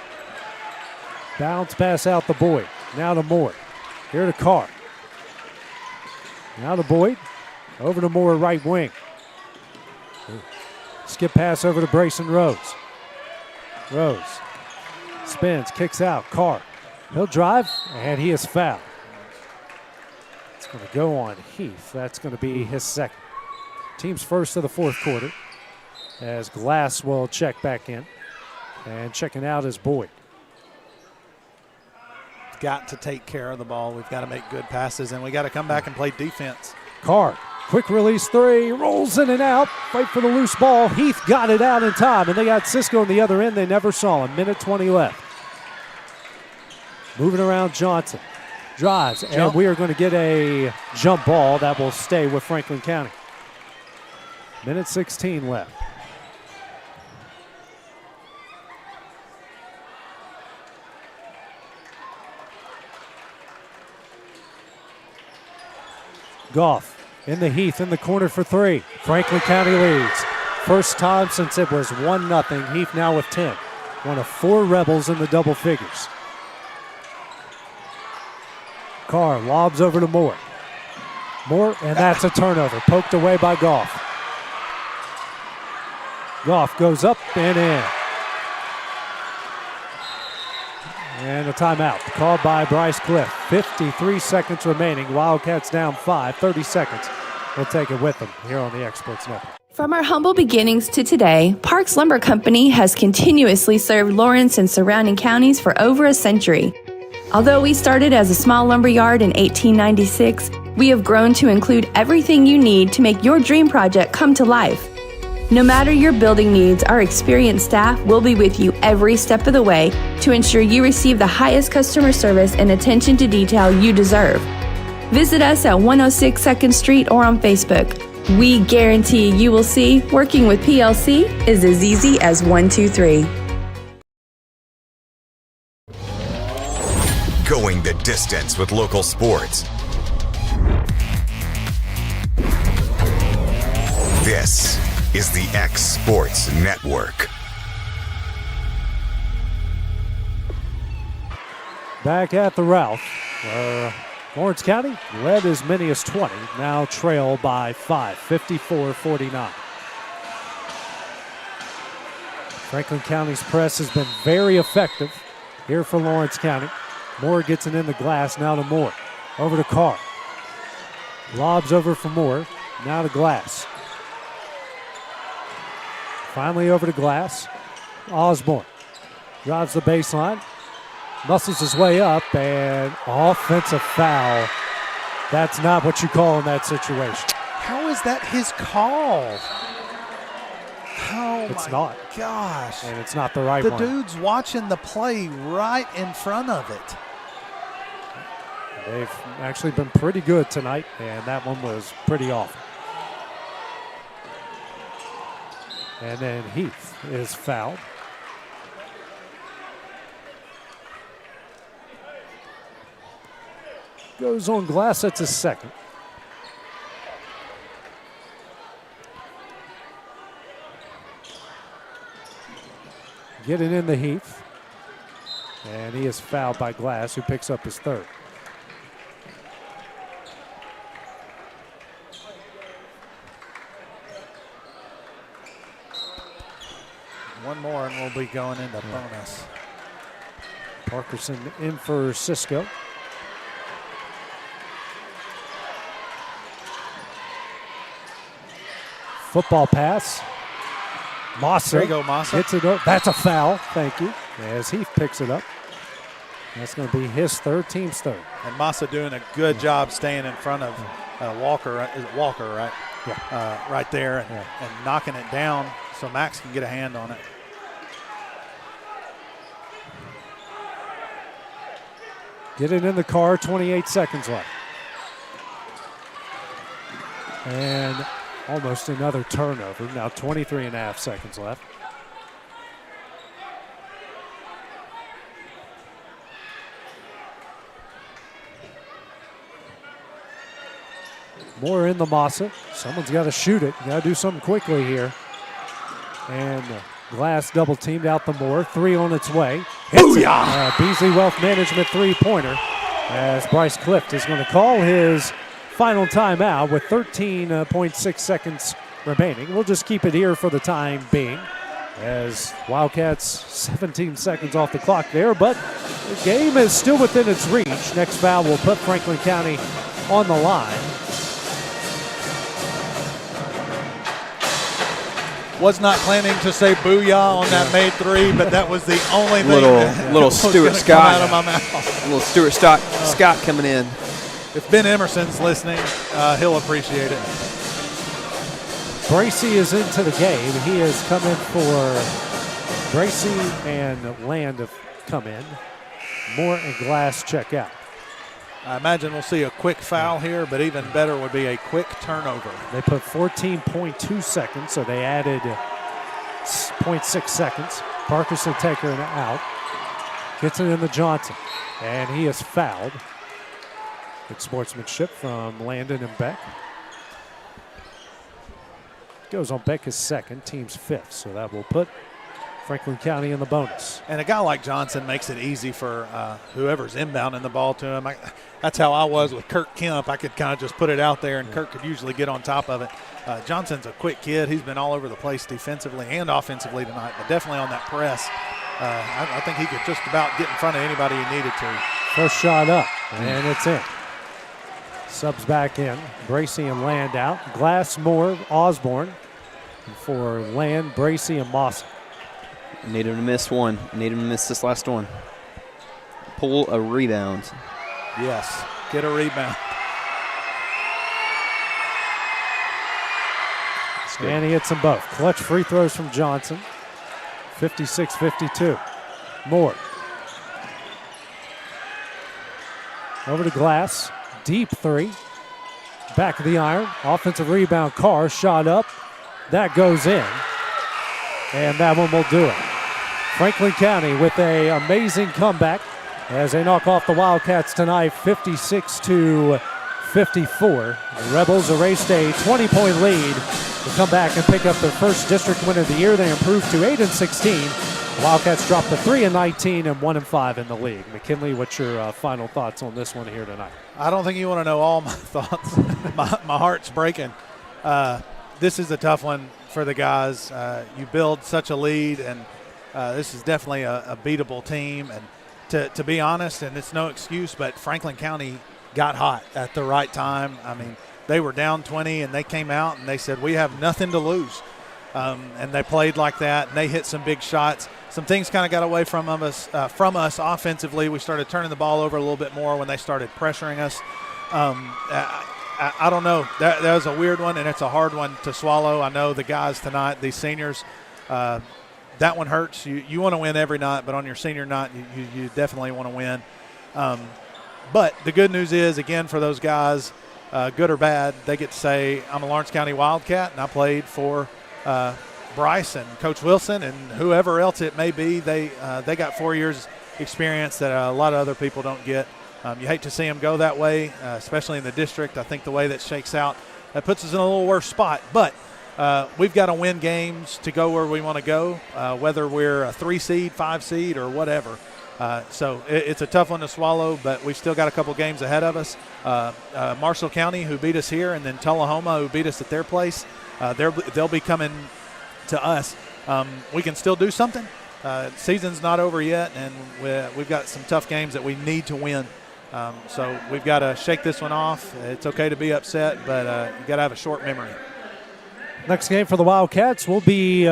Bounce pass out to Boyd. Now to Moore. Here to Carr. Now to Boyd. Over to Moore, right wing. Skip pass over to Brayson Rose. Rose spins, kicks out. Carr. He'll drive, and he is fouled. It's going to go on Heath. That's going to be his second. Team's first of the fourth quarter as Glass will check back in. And checking out is Boyd. Got to take care of the ball. We've got to make good passes, and we got to come back and play defense. Carr, quick release three, rolls in and out, fight for the loose ball. Heath got it out in time, and they got Cisco on the other end. They never saw him. Minute 20 left. Moving around Johnson. Drives, and we are going to get a jump ball that will stay with Franklin County. Minute 16 left. Goff in the Heath in the corner for three. Franklin County leads. First time since it was 1-0. Heath now with 10. One of 4 Rebels in the double figures. Carr lobs over to Moore. Moore, and that's a turnover. Poked away by Goff. Goff goes up and in. And a timeout called by Bryce Cliff. 53 seconds remaining. Wildcats down 5, 30 seconds. We'll take it with them here on the Exports Network. From our humble beginnings to today, Parks Lumber Company has continuously served Lawrence and surrounding counties for over a century. Although we started as a small lumber yard in 1896, we have grown to include everything you need to make your dream project come to life. No matter your building needs, our experienced staff will be with you every step of the way to ensure you receive the highest customer service and attention to detail you deserve. Visit us at 106 2nd Street or on Facebook. We guarantee you will see working with PLC is as easy as 1, 2, 3. Going the distance with local sports. This is the X Sports Network. Back at the Ralph, where Lawrence County led as many as 20, now trail by 5, 54-49. Franklin County's press has been very effective here for Lawrence County. Moore gets it in the glass, now to Moore. Over to Carr. Lobs over for Moore, now to Glass. Finally over to Glass. Osborne drives the baseline, muscles his way up, and offensive foul. That's not what you call in that situation. How is that his call? Oh, It's my not. gosh. And it's not the right The one. dude's watching the play right in front of it. They've actually been pretty good tonight, and that one was pretty awful. And then Heath is fouled. Goes on Glass, that's his second. Getting in the Heath. And he is fouled by Glass, who picks up his third. One more and we'll be going into bonus. Parkerson in for Cisco. Football pass. Massa. There you go, Massa. Gets it up. That's a foul. Thank you. As Heath picks it up. That's going to be his third, team's third. And Massa doing a good job staying in front of Walker. Is it Walker, right? Yeah. Right there and knocking it down so Max can get a hand on it. Get it in the car, 28 seconds left. And almost another turnover. Now 23 and a half seconds left. Moore in the Massa. Someone's got to shoot it. Got to do something quickly here. And Glass double teamed out the Moore. Three on its way. Booyah! Beasley Wealth Management three-pointer as Bryce Clift is going to call his final timeout with 13.6 seconds remaining. We'll just keep it here for the time being as Wildcats 17 seconds off the clock there, but the game is still within its reach. Next foul will put Franklin County on the line. Was not planning to say booyah on that made three, but that was the only thing little Stuart Scott out of my mouth. Little Stuart Scott coming in. If Ben Emerson's listening, he'll appreciate it. Bracey is into the game. He has come in for Bracey and Land have come in. Moore and Glass check out. I imagine we'll see a quick foul here, but even better would be a quick turnover. They put 14.2 seconds, so they added 0.6 seconds. Parkerson taking it out. Gets it in the Johnson, and he is fouled. Good sportsmanship from Landon and Beck. Goes on Beck his second, team's fifth, so that will put Franklin County in the bonus. And a guy like Johnson makes it easy for whoever's inbounding the ball to him. That's how I was with Kirk Kemp. I could kind of just put it out there, and Kirk could usually get on top of it. Johnson's a quick kid. He's been all over the place defensively and offensively tonight, but definitely on that press. I think he could just about get in front of anybody he needed to. First shot up, and it's in. Subs back in. Bracey and Land out. Glass, Moore, Osborne. And for Land, Bracey, and Moss. Need him to miss one. Need him to miss this last one. Pull a rebound. Yes, get a rebound. And he hits them both. Clutch free throws from Johnson. 56-52. Moore. Over to Glass. Deep three. Back of the iron. Offensive rebound. Carr shot up. That goes in. And that one will do it. Franklin County with an amazing comeback as they knock off the Wildcats tonight, 56-54. The Rebels erased a 20-point lead to come back and pick up their first district win of the year. They improved to 8-16. The Wildcats dropped to 3-19 and 1-5 in the league. McKinley, what's your final thoughts on this one here tonight? I don't think you want to know all my thoughts. my heart's breaking. This is a tough one for the guys. You build such a lead, and this is definitely a beatable team. And to be honest, and it's no excuse, but Franklin County got hot at the right time. I mean, they were down 20, and they came out and they said, we have nothing to lose. And they played like that, and they hit some big shots. Some things kind of got away from us offensively. We started turning the ball over a little bit more when they started pressuring us. I don't know. That was a weird one, and it's a hard one to swallow. I know the guys tonight, these seniors, that one hurts. You want to win every night, but on your senior night, you definitely want to win. But the good news is, again, for those guys, good or bad, they get to say, I'm a Lawrence County Wildcat, and I played for Bryce and Coach Wilson and whoever else it may be. They got 4 years experience that a lot of other people don't get. You hate to see them go that way, especially in the district. I think the way that shakes out, that puts us in a little worse spot. But we've got to win games to go where we want to go, whether we're a 3 seed, 5 seed, or whatever. So it's a tough one to swallow, but we've still got a couple games ahead of us. Marshall County, who beat us here, and then Tullahoma, who beat us at their place, they'll be coming to us. We can still do something. Season's not over yet, and we've got some tough games that we need to win. So we've got to shake this one off. It's okay to be upset, but you got to have a short memory. Next game for the Wildcats will be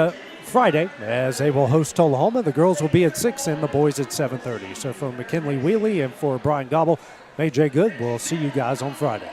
Friday, as they will host Tullahoma. The girls will be at 6 and the boys at 7:30. So for McKinley Wheatley and for Brian Gobble, AJ Good, we'll see you guys on Friday.